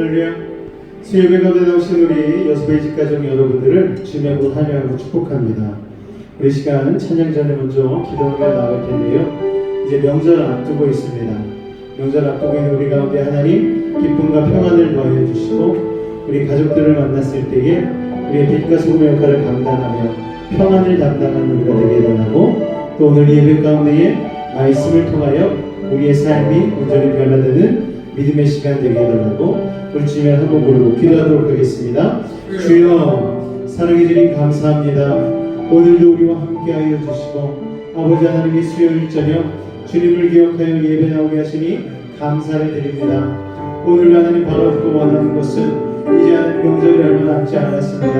할렐루야. 수요예배 가운데 나오신 우리 여수의 집가족 여러분들을 주님으로 환영하고 축복합니다. 우리 시간 찬양 전에 먼저 기도하며 나갈 텐데요. 이제 명절을 앞두고 있습니다. 명절 앞두고 있는 우리 가운데 하나님 기쁨과 평안을 더하여 주시고 우리 가족들을 만났을 때에 우리의 빛과 소금의 역할을 감당하며 평안을 담당하는 우리가 되게 해달라고, 또 오늘 예배 가운데에 말씀을 통하여 우리의 삶이 온전히 변화되는 믿음의 시간 되게 해달라고 우리 주님의 한번 부르고 기도하도록 하겠습니다. 주여, 사랑해 주님 감사합니다. 오늘도 우리와 함께하여 주시고 아버지 하나님의 수요일 저녁 주님을 기억하여 예배 나오게 하시니 감사를 드립니다. 오늘 하나님 바라보고 원하는 것은 이제 하나님 명절이 얼마 남지 않았습니다.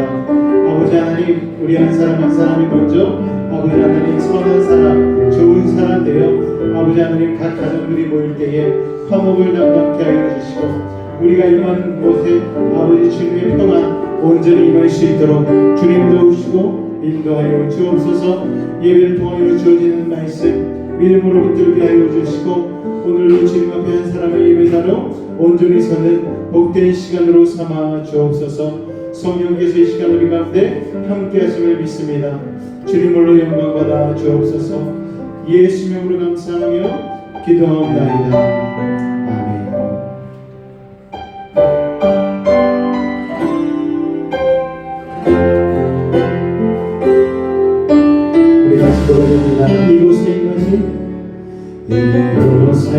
아버지 하나님, 우리 한 사람 한 사람이 먼저 아버지 하나님 선한 사람, 좋은 사람 되어 아버지 하나님 각 가정들이 모일 때에 화목을 담당케 하여 주시고 우리가 임한 곳에 아버지 주님의 평안 온전히 임할 수 있도록 주님 도우시고 인도하여 주옵소서. 예배를 통하여 주어지는 말씀 믿음으로 붙들게 하여 주시고 오늘도 주님 앞에 한 사람의 예배자로 온전히 서는 복된 시간으로 삼아 주옵소서. 성령께서 이 시간 우리 가운데 함께 하심을 믿습니다. 주님으로 영광받아 주옵소서. 예수 이름으로 감사하며 기도하옵나이다. 아멘. 우리 다시 부르겠습니다. 이곳에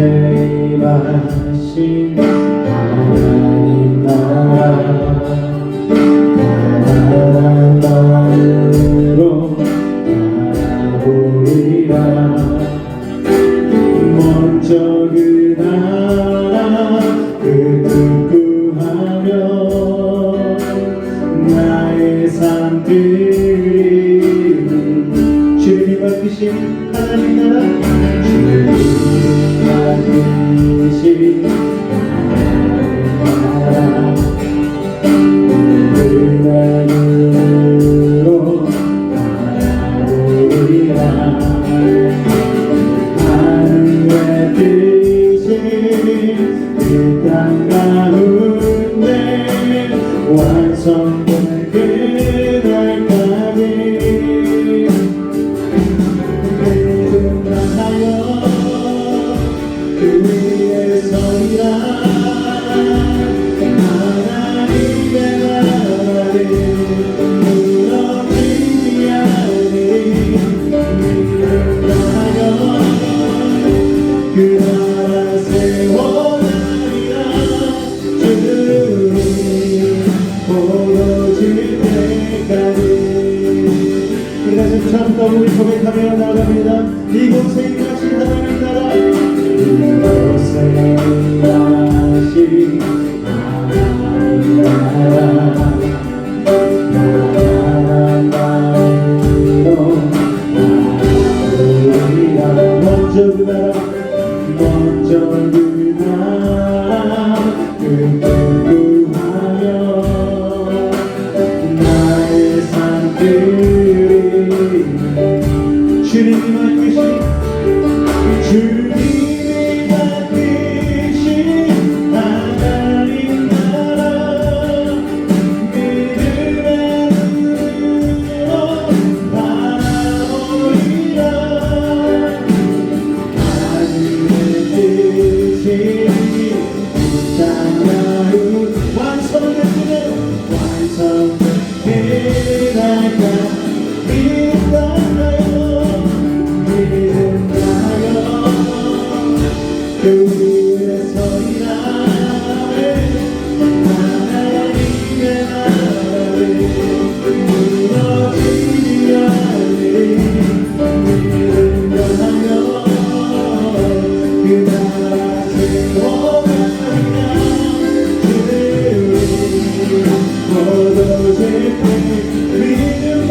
임하신 하나님 나라 가난한 마음으로 바라보리라. 먼저 그 나라 그 구하며 나의 삶들이 주님이 맡기신 하나님 나라, 주님이 맡기신 하나님 나라 은혜로 바라보리라. 하늘의 뜻이 그 땅 가운데 완성될 그날까지 믿음하여 그 위에 서리라. 하나님의 나라를 무너지지 않으리. 믿음하여 그 나라 세워나리라. 주님 보여질 때까지. 우리 다시 처음부터 우리 고백하며 나아갑니다. 이곳에 임하신 하나님 나라, 이곳에 임하신 하나님 나라 가난한 마음으로 바라보리라. 먼저 그 나라, 먼저 그 나라 그 구하며 나의 삶들이 주님이 맡기신 주님이 맡기신 하나님 나라 믿음의 눈으로 바라보리라. 하늘의 뜻이 땅 가운데 완성될 그날까지 그 위에 서리라. 하나님의 나라를 무너지지 않으리. 믿음하여 그 나라 세워나리라. 주님 거둬질 때 믿음과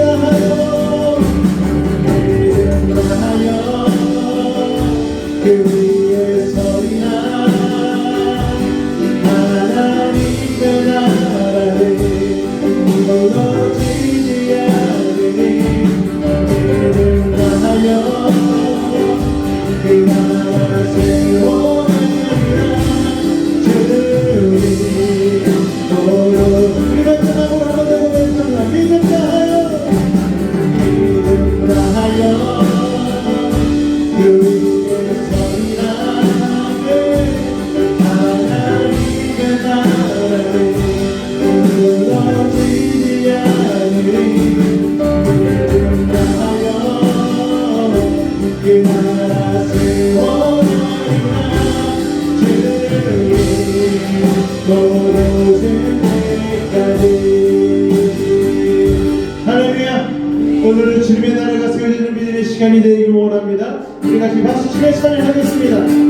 주님의 나라가 세워지는 믿음의 시간이 되기를 원합니다. 우리 같이 박수 치며 찬양하겠습니다.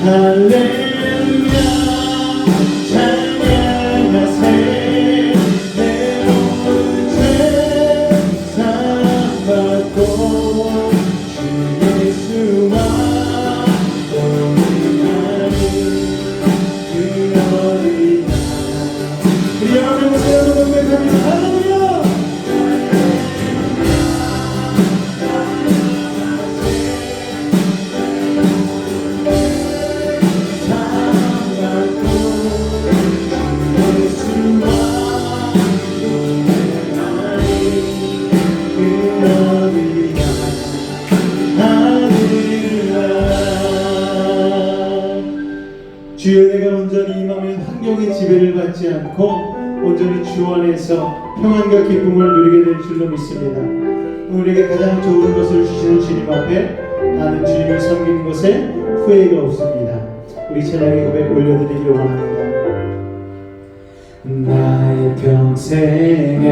할렐루야 찬양하세 내 모든 죄 사함받고 주 예수와 동행하는 그러리라. 우리 여러분 보세요. 고백합니다. 할렐루야. 주여 내가 온전히 임하면 환경의 지배를 받지 않고 온전히 주 안에서 평안과 기쁨을 누리게 될 줄로 믿습니다. 우리에게 가장 좋은 것을 주시는 주님 앞에 나는 주님을 섬기는 것에 후회가 없습니다. 우리 찬양의 고백 올려드리기를 원합니다. 나의 평생에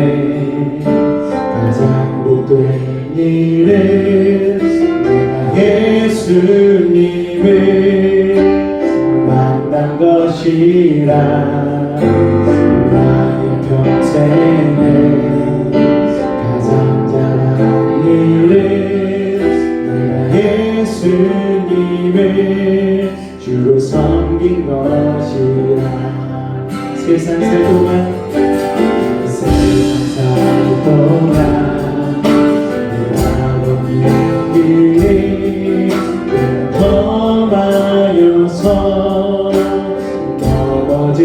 가장 복된 일은 내가 예수님을 만난 것이라. 나의 평생에 가장 잘한 일은 내가 예수님을 주로 섬긴 것이라. 세상 살 동안 내가 걷는 길이 험하여서 넘어질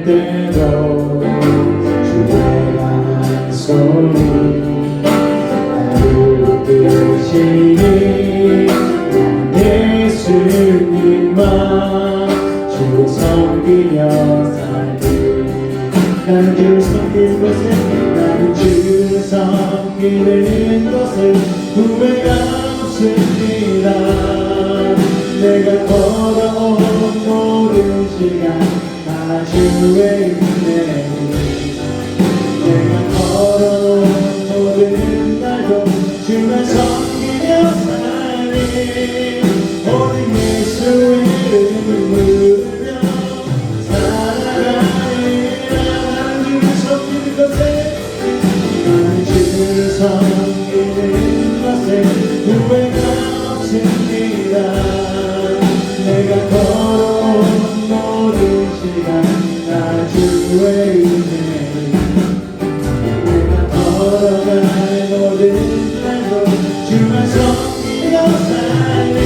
때도 주의 강한 손이 나를 붙드시니 예수님만 주를 섬기며 살리. 나는 주를 섬기는 것에 나는 주를 섬기는 것에 후회가 없습니다. 내가 걸어온 모든 시간 다 주의 은혜니 내가 걸어온 모든 날도 주만 섬기며 살리. 오직 예수의 이름을 부르며 살아가리라. 나는 주를 섬기는 것에 나는 주를 섬기는 것에 후회가 없습니다. 내가 걸어온 모든 시간 다 주의 은혜니 내가 걸어갈 모든 날도 주만 섬기며 살리.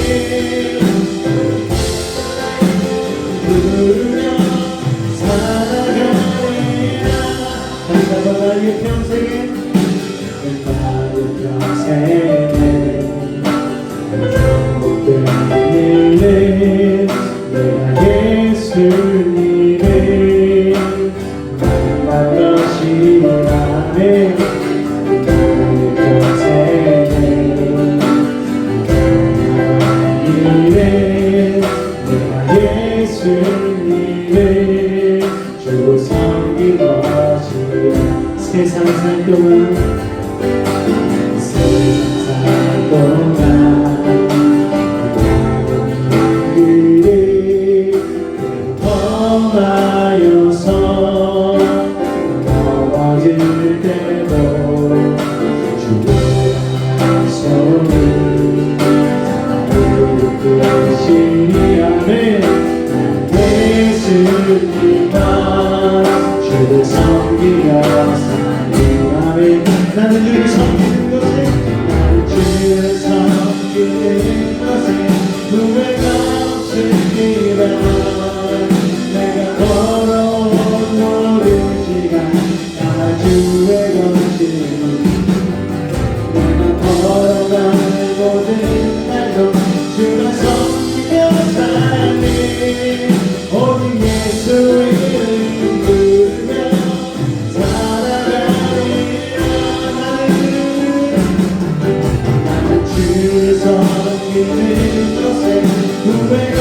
것에 후회가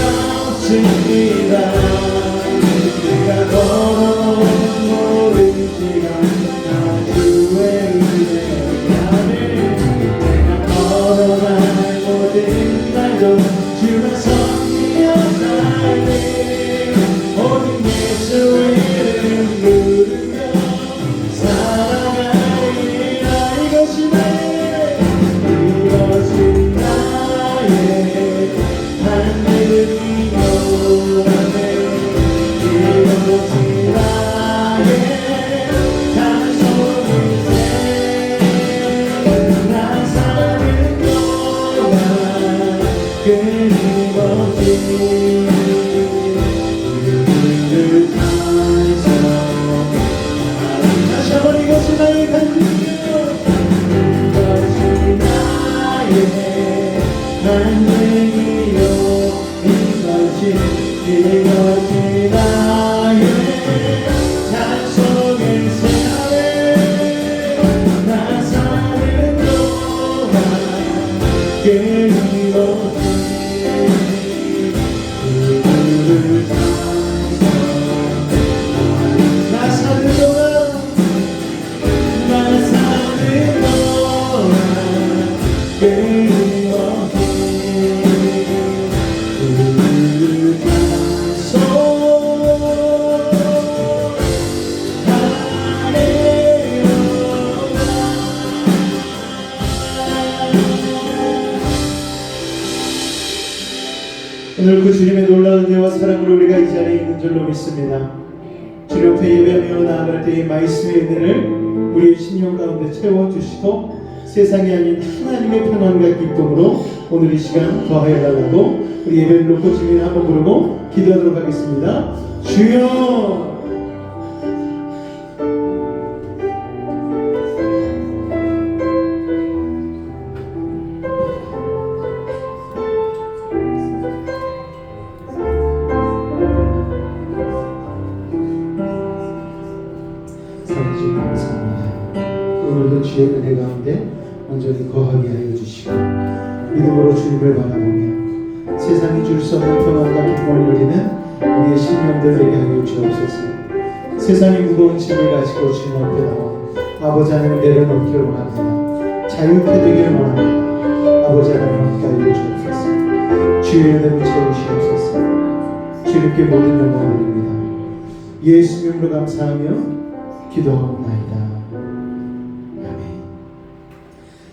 없습니다. 내가 걸어온 모든 시간 다 주의 은혜를 내가 걸어갈 모든 날도 주가 섬기며 살리 오직 예수의 이름 부르며 살아가리라. 이것이 나의 하늘이요 이것이 나의 찬송일세. 나 사는 동안 끊임없이 그를 찬송. 다시 한번 이것이 나의 간증이요 이것이 나의 간증이요 이것이 나의 찬송일세. 나 사는 동안 끊임없이 그를 찬송. 나 사는 동안 나 사는 동안 끊임없이 그를 찬송. 오늘 그 주님의 놀라운 은혜와 사랑으로 우리가 이 자리에 있는 줄로 믿습니다. 주님 앞에 예배하며 나아갈 때의 말씀의 은혜를 우리의 심령 가운데 채워주시고 세상이 아닌 하나님의 평안과 기쁨으로 오늘 이 시간 더하여 달라고 우리 예배를 놓고 주님을 한번 부르고 기도하도록 하겠습니다. 주여. 사랑주님 감사합니다. 오늘도 주의 은혜 가운데 온전히 거하게 하여 주시고 믿음으로 주님을 바라보며 세상이 줄 수 없는 평안과 기쁨을 누리는 우리의 심령들 되게 하여 주옵소서. 세상이 무거운 짐을 가지고 주님 앞에 나와 아버지 하나님 내려놓기를 원합니다. 자유케 되기를 원합니다. 아버지 하나님 함께 하여 주옵소서. 주의 은혜로 채우시옵소서. 주님께 모든 영광을 드립니다. 예수 이름으로 감사하며 기도하옵나이다. 아멘.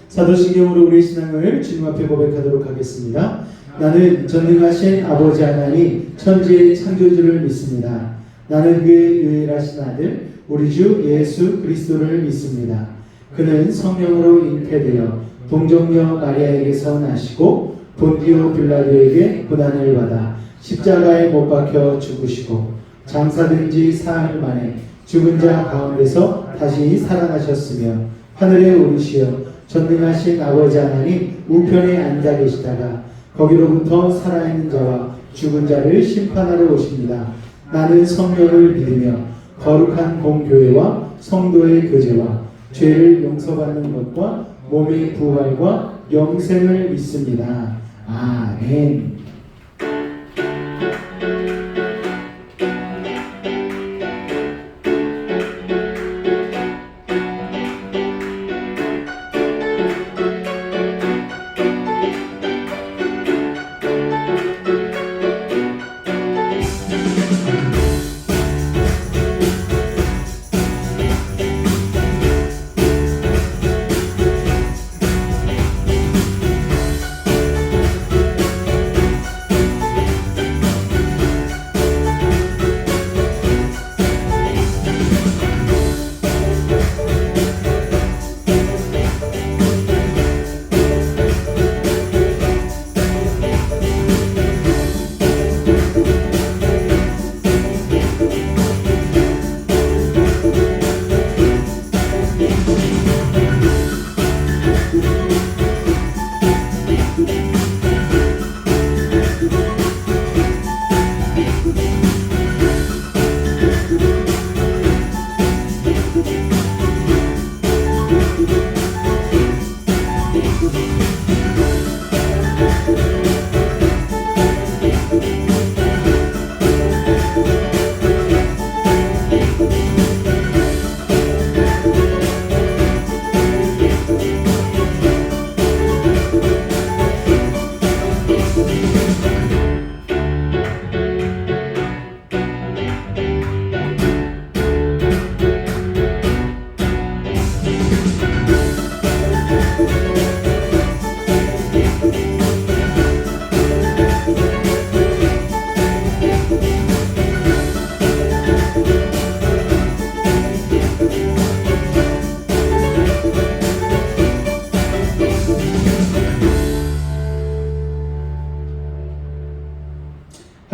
사도신경으로 우리 신앙을 주님 앞에 고백하도록 하겠습니다. 나는 전능하신 아버지 하나님 천지의 창조주를 믿습니다. 나는 그의 유일하신 아들 우리 주 예수 그리스도를 믿습니다. 그는 성령으로 잉태되어 동정녀 마리아에게서 나시고 본디오 빌라도에게 고난을 받아 십자가에 못 박혀 죽으시고 장사된 지 사흘 만에 죽은 자 가운데서 다시 살아나셨으며 하늘에 오르시어 전능하신 아버지 하나님 우편에 앉아 계시다가 거기로부터 살아있는 자와 죽은 자를 심판하러 오십니다. 나는 성령을 믿으며 거룩한 공교회와 성도의 교제와 죄를 용서받는 것과 몸의 부활과 영생을 믿습니다. 아멘.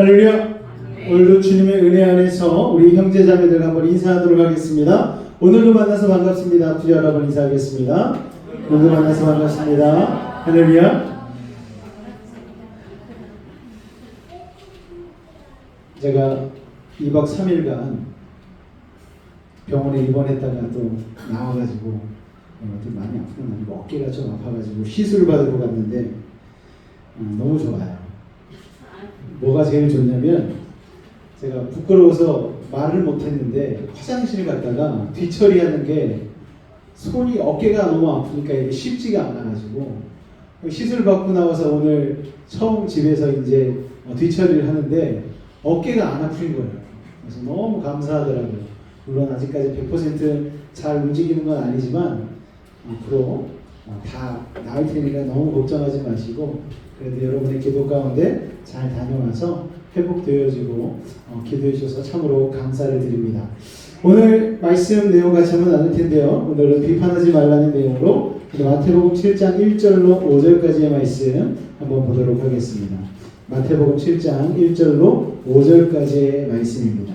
할렐루야. 오늘도 주님의 은혜 안에서 우리 형제자매들 한번 인사하도록 하겠습니다. 오늘도 만나서 반갑습니다. 부자 여러분 인사하겠습니다. 오늘도 만나서 반갑습니다. 할렐루야. 제가 2박 3일간 병원에 입원했다가 또 나와가지고 좀 많이 아프구나. 어깨가 좀 아파가지고 시술 받으러 갔는데 너무 좋아요. 뭐가 제일 좋냐면 제가 부끄러워서 말을 못했는데 화장실 갔다가 뒤처리하는 게 손이 어깨가 너무 아프니까 이게 쉽지가 않아가지고 시술 받고 나와서 오늘 처음 집에서 이제 뒤처리를 하는데 어깨가 안 아픈 거예요. 그래서 너무 감사하더라고요. 물론 아직까지 100% 잘 움직이는 건 아니지만 앞으로 다 나을 테니까 너무 걱정하지 마시고 그래도 여러분의 기도 가운데 잘 다녀와서 회복되어지고 기도해 주셔서 참으로 감사를 드립니다. 오늘 말씀 내용 같이 한번 나눌 텐데요. 오늘은 비판하지 말라는 내용으로 마태복음 7장 1절로 5절까지의 말씀 한번 보도록 하겠습니다. 마태복음 7장 1절로 5절까지의 말씀입니다.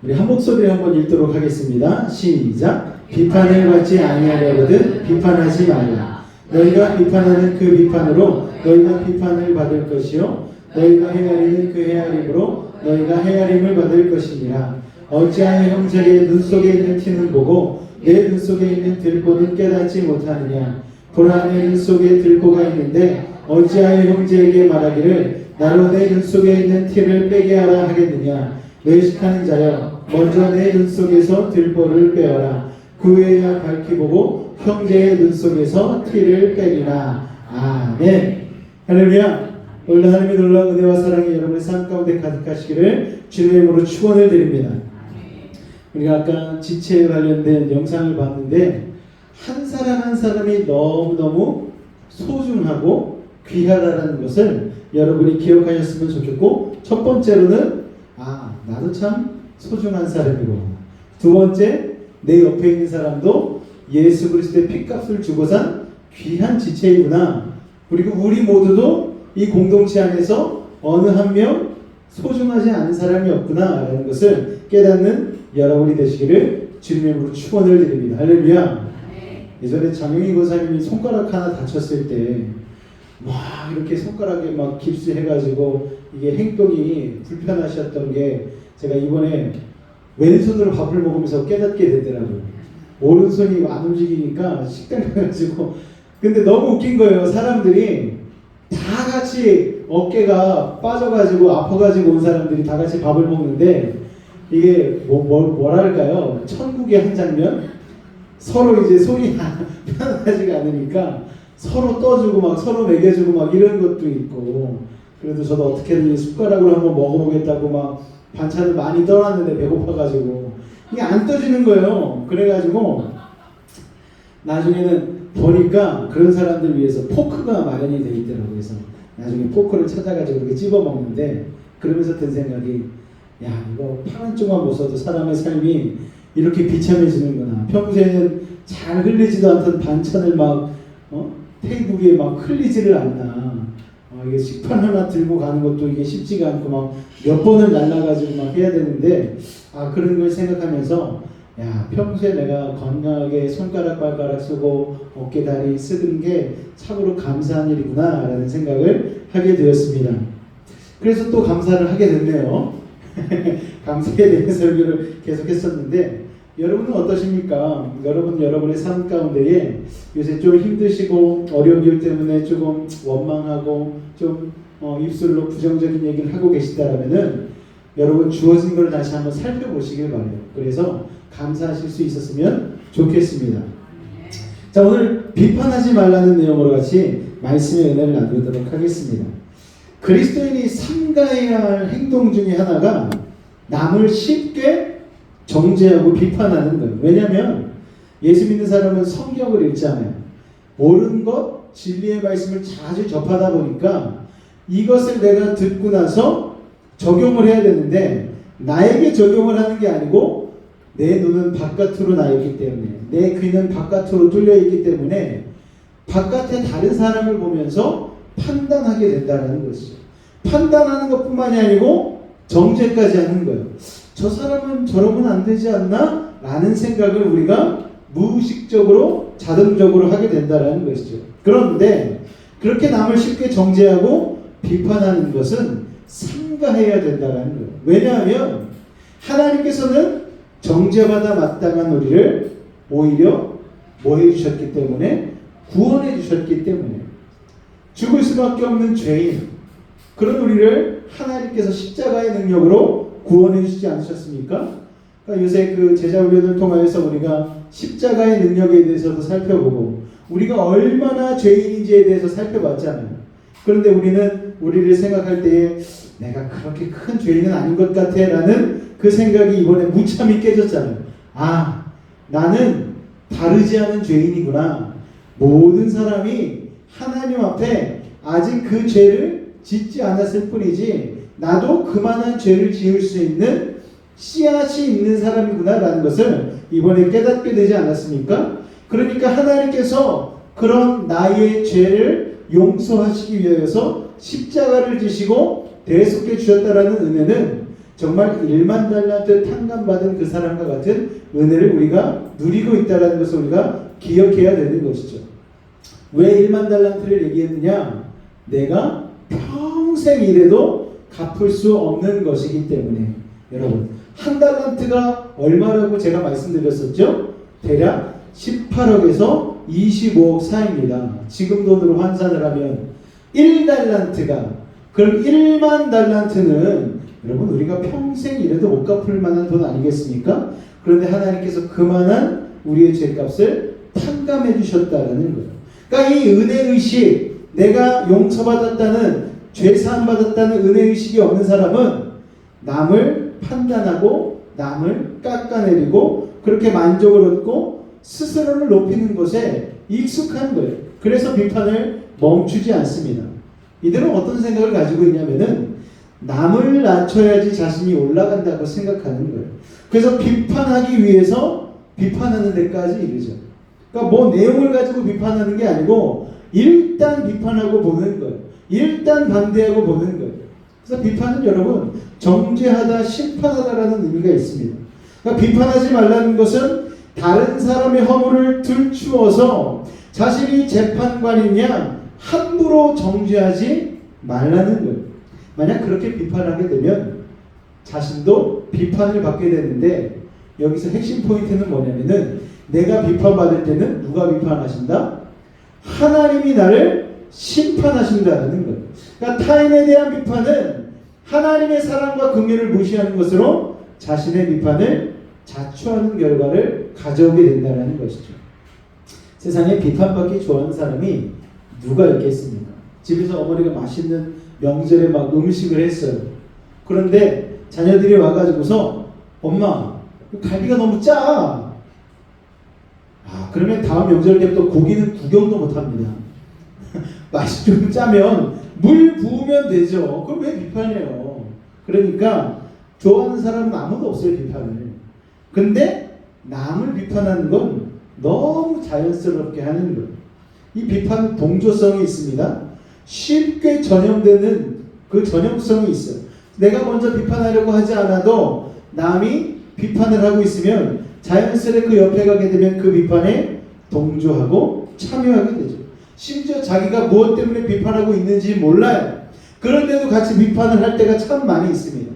우리 한 목소리로 한번 읽도록 하겠습니다. 시작. 비판을 받지 아니하려거든 비판하지 말라. 너희가 비판하는 그 비판으로 너희가 비판을 받을 것이요 너희가 헤아리는 그 헤아림으로 너희가 헤아림을 받을 것이니라. 어찌하여 형제의 눈 속에 있는 티는 보고 내 눈 속에 있는 들보는 깨닫지 못하느냐. 보라 내 눈 속에 들보가 있는데 어찌하여 형제에게 말하기를 나로 내 눈 속에 있는 티를 빼게 하라 하겠느냐. 외식하는 자여 먼저 내 눈 속에서 들보를 빼어라. 그 후에야 밝히 보고 형제의 눈 속에서 티를 빼리라. 아멘. 할렐루야. 오늘 하나님의 놀라운 은혜와 사랑이 여러분의 삶 가운데 가득하시기를 주님의 이름으로 축원을 드립니다. 우리가 아까 지체에 관련된 영상을 봤는데 한 사람 한 사람이 너무너무 소중하고 귀하다는 것을 여러분이 기억하셨으면 좋겠고, 첫 번째로는 나도 참 소중한 사람이고, 두 번째 내 옆에 있는 사람도 예수 그리스도의 피값을 주고 산 귀한 지체이구나. 그리고 우리 모두도 이 공동체 안에서 어느 한 명 소중하지 않은 사람이 없구나 라는 것을 깨닫는 여러분이 되시기를 주님의 이름으로 축원을 드립니다. 할렐루야. 예전에 장영희 권사님이 손가락 하나 다쳤을 때 막 이렇게 손가락에 막 깁스해가지고 이게 행동이 불편하셨던 게 제가 이번에 왼손으로 밥을 먹으면서 깨닫게 되더라고요. 오른손이 안 움직이니까 식당에 가가지고, 근데 너무 웃긴 거예요. 사람들이 다 같이 어깨가 빠져가지고 아파가지고 온 사람들이 다 같이 밥을 먹는데 이게 뭐랄까요? 천국의 한 장면? 서로 이제 손이 편하지가 않으니까 서로 떠주고 막 서로 먹여주고 막 이런 것도 있고, 그래도 저도 어떻게든 숟가락으로 한번 먹어보겠다고 막 반찬을 많이 떠놨는데 배고파가지고 이게 안 떠지는 거예요. 그래가지고 나중에는 보니까 그런 사람들 위해서 포크가 마련이 돼 있더라고요. 그래서 나중에 포크를 찾아가지고 이렇게 찝어 먹는데, 그러면서 든 생각이, 야, 이거 파 한 쪽만 못 써도 사람의 삶이 이렇게 비참해지는구나. 평소에는 잘 흘리지도 않던 반찬을 막 테이블 위에 막 흘리지를 않나. 이게 식판 하나 들고 가는 것도 이게 쉽지가 않고 막 몇 번을 날라가지고 막 해야 되는데, 그런 걸 생각하면서, 야, 평소에 내가 건강하게 손가락 발가락 쓰고 어깨 다리 쓰는 게 참으로 감사한 일이구나 라는 생각을 하게 되었습니다. 그래서 또 감사를 하게 됐네요. 감사에 대한 설교를 계속 했었는데, 여러분은 어떠십니까? 여러분의 삶 가운데에 요새 좀 힘드시고 어려운 일 때문에 조금 원망하고 좀 입술로 부정적인 얘기를 하고 계시다라면은 여러분 주어진 걸 다시 한번 살펴보시길 바래요. 그래서 감사하실 수 있었으면 좋겠습니다. 자, 오늘 비판하지 말라는 내용으로 같이 말씀의 은혜를 나누도록 하겠습니다. 그리스도인이 삼가해야 할 행동 중에 하나가 남을 쉽게 정죄하고 비판하는 거예요. 왜냐하면 예수 믿는 사람은 성경을 읽잖아요. 옳은 것, 진리의 말씀을 자주 접하다 보니까 이것을 내가 듣고 나서 적용을 해야 되는데, 나에게 적용을 하는 게 아니고 내 눈은 바깥으로 나 있기 때문에, 내 귀는 바깥으로 뚫려 있기 때문에 바깥에 다른 사람을 보면서 판단하게 된다는 것이죠. 판단하는 것뿐만이 아니고 정죄까지 하는 거예요. 저 사람은 저러면 안 되지 않나? 라는 생각을 우리가 무의식적으로 자동적으로 하게 된다는 것이죠. 그런데 그렇게 남을 쉽게 정죄하고 비판하는 것은 삼가해야 된다는 거예요. 왜냐하면 하나님께서는 정죄받아 마땅한 우리를 오히려 뭐 해주셨기 때문에 구원해 주셨기 때문에 죽을 수밖에 없는 죄인 그런 우리를 하나님께서 십자가의 능력으로 구원해 주시지 않으셨습니까? 그러니까 요새 그 제자 훈련을 통하여서 우리가 십자가의 능력에 대해서도 살펴보고 우리가 얼마나 죄인인지에 대해서 살펴봤잖아요. 그런데 우리는 우리를 생각할 때에 내가 그렇게 큰 죄인은 아닌 것 같아 라는 그 생각이 이번에 무참히 깨졌잖아요. 아, 나는 다르지 않은 죄인이구나. 모든 사람이 하나님 앞에 아직 그 죄를 짓지 않았을 뿐이지 나도 그만한 죄를 지을 수 있는 씨앗이 있는 사람이구나 라는 것을 이번에 깨닫게 되지 않았습니까? 그러니까 하나님께서 그런 나의 죄를 용서하시기 위해서 십자가를 지시고 대속해 주셨다라는 은혜는 정말 1만 달란트 탕감받은 그 사람과 같은 은혜를 우리가 누리고 있다는 것을 우리가 기억해야 되는 것이죠. 왜 1만 달란트를 얘기했느냐? 내가 평생 일해도 갚을 수 없는 것이기 때문에. 여러분, 한 달란트가 얼마라고 제가 말씀드렸었죠? 대략 18억에서 25억 사이입니다. 지금 돈으로 환산을 하면 1달란트가, 그럼 1만 달란트는 여러분 우리가 평생 일해도 못 갚을 만한 돈 아니겠습니까? 그런데 하나님께서 그만한 우리의 죄값을 탕감해 주셨다는 거예요. 그러니까 이 은혜의식, 내가 용서받았다는, 죄사함 받았다는 은혜의식이 없는 사람은 남을 판단하고 남을 깎아내리고 그렇게 만족을 얻고 스스로를 높이는 것에 익숙한 거예요. 그래서 비판을 멈추지 않습니다. 이들은 어떤 생각을 가지고 있냐면은 남을 낮춰야지 자신이 올라간다고 생각하는 거예요. 그래서 비판하기 위해서 비판하는 데까지 이르죠. 그러니까 뭐 내용을 가지고 비판하는 게 아니고 일단 비판하고 보는 거예요. 일단 반대하고 보는 거예요. 그래서 비판은 여러분 정죄하다, 심판하다라는 의미가 있습니다. 그러니까 비판하지 말라는 것은 다른 사람의 허물을 들추어서 자신이 재판관이냐 함부로 정죄하지 말라는 거예요. 만약 그렇게 비판하게 되면 자신도 비판을 받게 되는데 여기서 핵심 포인트는 뭐냐면은 내가 비판받을 때는 누가 비판하신다? 하나님이 나를 심판하신다는 거예요. 그러니까 타인에 대한 비판은 하나님의 사랑과 긍휼을 무시하는 것으로 자신의 비판을 자초하는 결과를 가져오게 된다는 것이죠. 세상에 비판받기 좋아하는 사람이 누가 있겠습니까? 집에서 어머니가 맛있는 명절에 막 음식을 했어요. 그런데 자녀들이 와가지고서 엄마 갈비가 너무 짜. 그러면 다음 명절 때부터 고기는 구경도 못합니다. 맛이 좀 짜면 물 부으면 되죠. 그럼 왜 비판해요? 그러니까 좋아하는 사람은 아무도 없어요, 비판을. 근데 남을 비판하는 건 너무 자연스럽게 하는 거예요. 이 비판은 동조성이 있습니다. 쉽게 전염되는 그 전염성이 있어요. 내가 먼저 비판하려고 하지 않아도 남이 비판을 하고 있으면 자연스레 그 옆에 가게 되면 그 비판에 동조하고 참여하게 되죠. 심지어 자기가 무엇 때문에 비판하고 있는지 몰라요. 그런데도 같이 비판을 할 때가 참 많이 있습니다.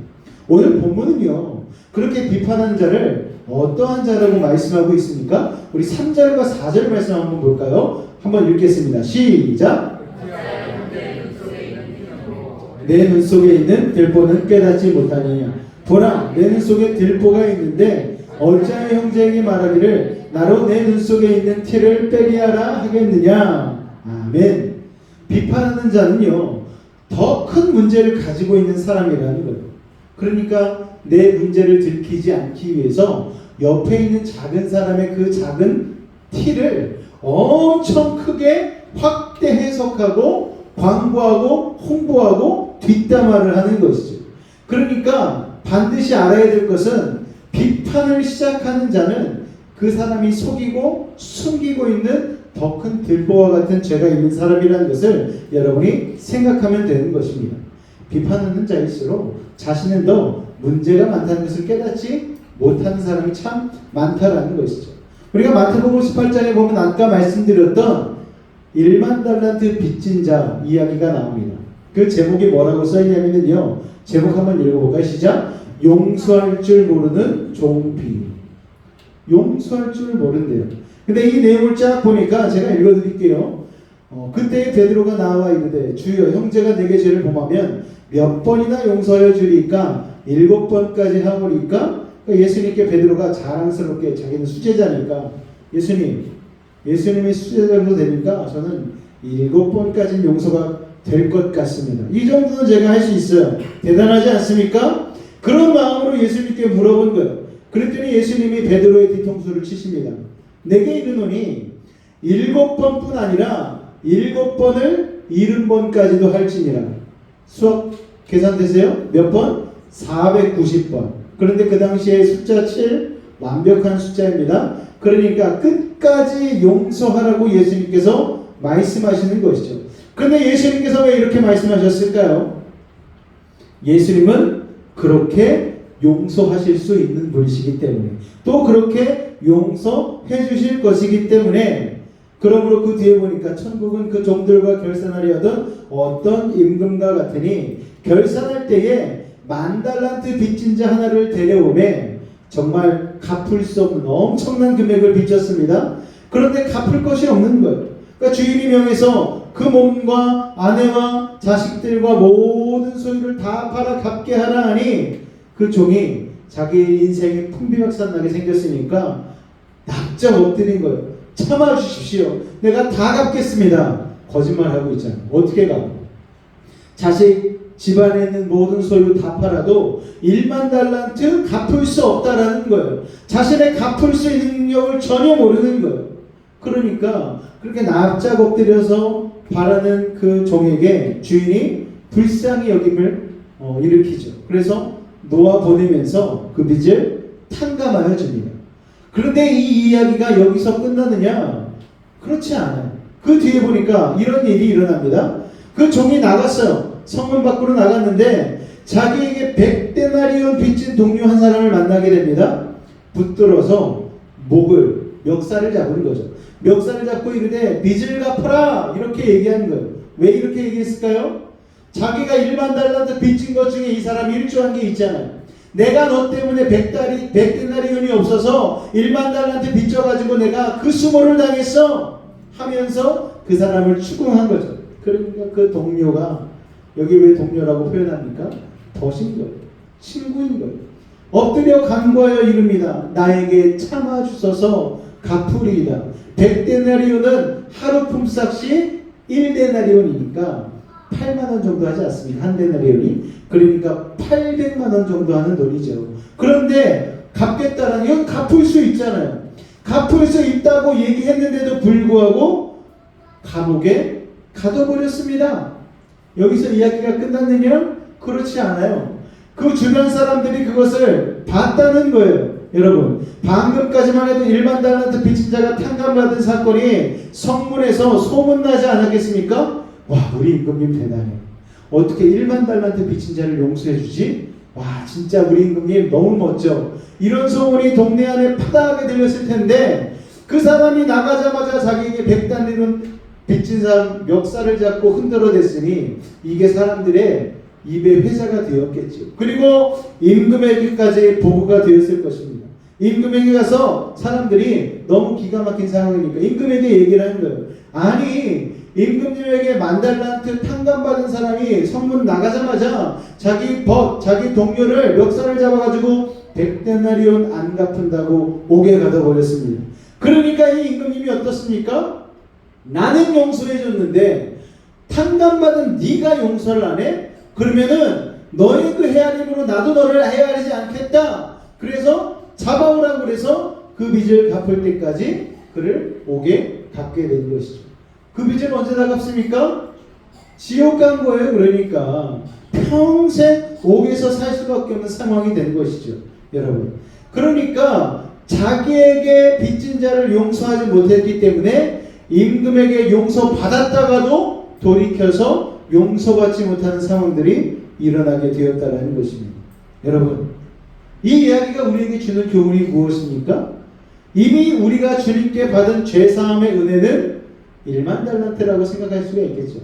오늘 본문은요, 그렇게 비판하는 자를 어떠한 자라고 말씀하고 있습니까? 우리 3절과 4절 말씀 한번 볼까요? 한번 읽겠습니다. 시작! 내 눈 속에 있는 들보는 깨닫지 못하느냐. 보라, 내 눈 속에 들보가 있는데 어찌하여 형제에게 말하기를 나로 내 눈 속에 있는 티를 빼게 하라 하겠느냐. 아멘. 비판하는 자는요, 더 큰 문제를 가지고 있는 사람이라는 거예요. 그러니까 내 문제를 들키지 않기 위해서 옆에 있는 작은 사람의 그 작은 티를 엄청 크게 확대 해석하고 광고하고 홍보하고 뒷담화를 하는 것이죠. 그러니까 반드시 알아야 될 것은 비판을 시작하는 자는 그 사람이 속이고 숨기고 있는 더 큰 들보와 같은 죄가 있는 사람이라는 것을 여러분이 생각하면 되는 것입니다. 비판하는 자일수록 자신은 더 문제가 많다는 것을 깨닫지 못하는 사람이 참 많다라는 것이죠. 우리가 마태복음 18장에 보면 아까 말씀드렸던 1만 달란트 빚진 자 이야기가 나옵니다. 그 제목이 뭐라고 써있냐면요, 제목 한번 읽어볼까요? 시작. 용서할 줄 모르는 종비. 용서할 줄 모른대요. 근데 이 내용을 쫙 보니까 제가 읽어드릴게요. 그때 베드로가 나와 이르되 주여 형제가 내게 죄를 범하면 몇 번이나 용서하여 주리까? 7번까지 하오리까? 예수님께 베드로가 자랑스럽게, 자기는 수제자니까, 예수님이 수제자로 되니까 저는 7번까지는 용서가 될 것 같습니다. 이 정도는 제가 할 수 있어요. 대단하지 않습니까? 그런 마음으로 예수님께 물어본 거예요. 그랬더니 예수님이 베드로의 뒤통수를 치십니다. 내게 이르노니 7번뿐 아니라 7번을 70번까지도 할지니라. 수학 계산되세요? 몇 번? 490번. 그런데 그 당시에 숫자 7 완벽한 숫자입니다. 그러니까 끝까지 용서하라고 예수님께서 말씀하시는 것이죠. 그런데 예수님께서 왜 이렇게 말씀하셨을까요? 예수님은 그렇게 용서하실 수 있는 분이시기 때문에, 또 그렇게 용서해 주실 것이기 때문에, 그러므로 그 뒤에 보니까 천국은 그 종들과 결산하려 하던 어떤 임금과 같으니 결산할 때에 10,000달란트 빚진 자 하나를 데려오매 정말 갚을 수 없는 엄청난 금액을 빚졌습니다. 그런데 갚을 것이 없는 거예요. 그러니까 주인이 명해서 그 몸과 아내와 자식들과 모든 소유를 다 팔아 갚게 하라 하니 그 종이 자기 인생이 풍비박산나게 생겼으니까 납작 엎드린 거예요. 참아주십시오. 내가 다 갚겠습니다. 거짓말하고 있잖아요. 어떻게 갚아? 자식, 집안에 있는 모든 소유 다 팔아도 1만 달란트 갚을 수 없다라는 거예요. 자신의 갚을 수 있는 능력을 전혀 모르는 거예요. 그러니까 그렇게 납작 엎드려서 바라는 그 종에게 주인이 불쌍히 여김을 일으키죠. 그래서 놓아 보내면서 그 빚을 탕감하여 줍니다. 그런데 이 이야기가 여기서 끝나느냐? 그렇지 않아요. 그 뒤에 보니까 이런 일이 일어납니다. 그 종이 나갔어요. 성문 밖으로 나갔는데 자기에게 100데나리온 빚진 동료 한 사람을 만나게 됩니다. 붙들어서 목을, 멱살을 잡은 거죠. 멱살을 잡고 이르되 빚을 갚아라! 이렇게 얘기한 거예요. 왜 이렇게 얘기했을까요? 자기가 1만 달란트 빚진 것 중에 이 사람이 일조한 게 있잖아요. 내가 너 때문에 100데나리온이 없어서 1만 달란트 빚져가지고 내가 그 수모를 당했어! 하면서 그 사람을 추궁한 거죠. 그러니까 그 동료가, 여기 왜 동료라고 표현합니까? 더신 거예요. 친구인 거예요. 엎드려 간구하여 이릅니다. 나에게 참아주소서 갚으리이다. 100데나리온은 하루 품삯이 1데나리온이니까 8만원 정도 하지 않습니까? 한 데나리온이. 그러니까 800만원 정도 하는 돈이죠. 그런데 갚겠다라는, 이건 갚을 수 있잖아요. 갚을 수 있다고 얘기했는데도 불구하고 감옥에 가둬버렸습니다. 여기서 이야기가 끝났느냐? 그렇지 않아요. 그 주변 사람들이 그것을 봤다는 거예요. 여러분, 방금까지만 해도 1만 달란트 빚진 자가 탕감받은 사건이 성문에서 소문나지 않았겠습니까? 와, 우리 임금님 대단해. 어떻게 1만 달란트 빚진 자를 용서해 주지? 와, 진짜 우리 임금님 너무 멋져. 이런 소문이 동네 안에 파다하게 들렸을 텐데 그 사람이 나가자마자 자기에게 100달러는 빚진 사람 멱살을 잡고 흔들어댔으니 이게 사람들의 입에 회자가 되었겠죠. 그리고 임금에게까지 보고가 되었을 것입니다. 임금에게 가서 사람들이 너무 기가 막힌 상황이니까 임금에게 얘기를 하는 거예요. 아니, 임금님에게 10,000달란트 탕감받은 사람이 성문 나가자마자 자기 동료를 멱살을 잡아가지고 100데나리온 안 갚은다고 옥에 가둬버렸습니다. 그러니까 이 임금님이 어떻습니까? 나는 용서해줬는데 탕감받은 네가 용서를 안 해? 그러면은 너의 그 헤아림으로 나도 너를 헤아리지 않겠다. 그래서 잡아오라고 그래서 그 빚을 갚을 때까지 그를 옥에 갚게 된 것이죠. 그 빚을 언제 다 갚습니까? 지옥 간 거예요. 그러니까 평생 옥에서 살 수밖에 없는 상황이 된 것이죠. 여러분, 그러니까 자기에게 빚진 자를 용서하지 못했기 때문에 임금에게 용서받았다가도 돌이켜서 용서받지 못하는 상황들이 일어나게 되었다는 것입니다. 여러분, 이 이야기가 우리에게 주는 교훈이 무엇입니까? 이미 우리가 주님께 받은 죄사함의 은혜는 1만 달란트라고 생각할 수가 있겠죠.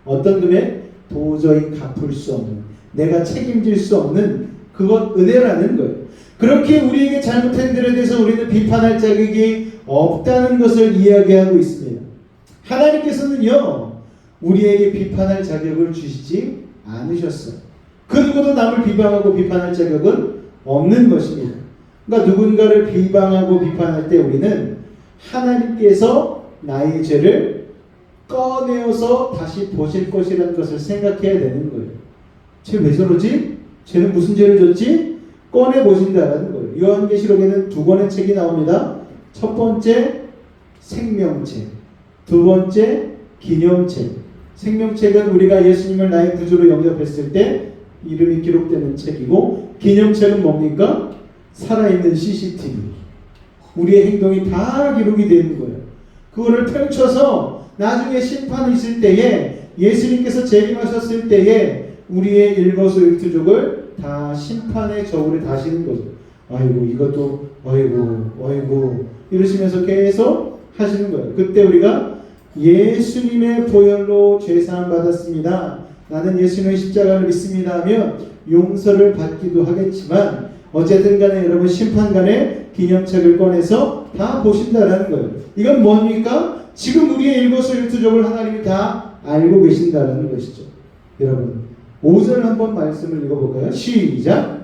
어떤 금액? 도저히 갚을 수 없는, 내가 책임질 수 없는 그것 은혜라는 거예요. 그렇게 우리에게 잘못한 일에 대해서 우리는 비판할 자격이 없다는 것을 이야기하고 있습니다. 하나님께서는요, 우리에게 비판할 자격을 주시지 않으셨어요. 그 누구도 남을 비방하고 비판할 자격은 없는 것입니다. 그러니까 누군가를 비방하고 비판할 때 우리는 하나님께서 나의 죄를 꺼내어서 다시 보실 것이라는 것을 생각해야 되는 거예요. 쟤 왜 저러지? 쟤는 무슨 죄를 졌지? 꺼내보신다는 거예요. 요한계시록에는 2권의 책이 나옵니다. 첫 번째 생명책, 두 번째 기념책. 생명책은 우리가 예수님을 나의 구주로 영접했을 때 이름이 기록되는 책이고, 기념책은 뭡니까? 살아있는 CCTV. 우리의 행동이 다 기록이 되는 거예요. 그거를 펼쳐서 나중에 심판이 있을 때에, 예수님께서 재림하셨을 때에 우리의 일거수일투족을 다 심판의 저울에 다시는 거죠. 아이고 이것도 아이고 이러시면서 계속 하시는 거예요. 그때 우리가 예수님의 보혈로 죄사함 받았습니다, 나는 예수님의 십자가를 믿습니다 하면 용서를 받기도 하겠지만, 어쨌든 간에 여러분 심판간에 기념책을 꺼내서 다 보신다라는 거예요. 이건 뭡니까? 지금 우리의 일거수일투족을 하나님이 다 알고 계신다라는 것이죠. 여러분 5절 한번 말씀을 읽어볼까요? 시작.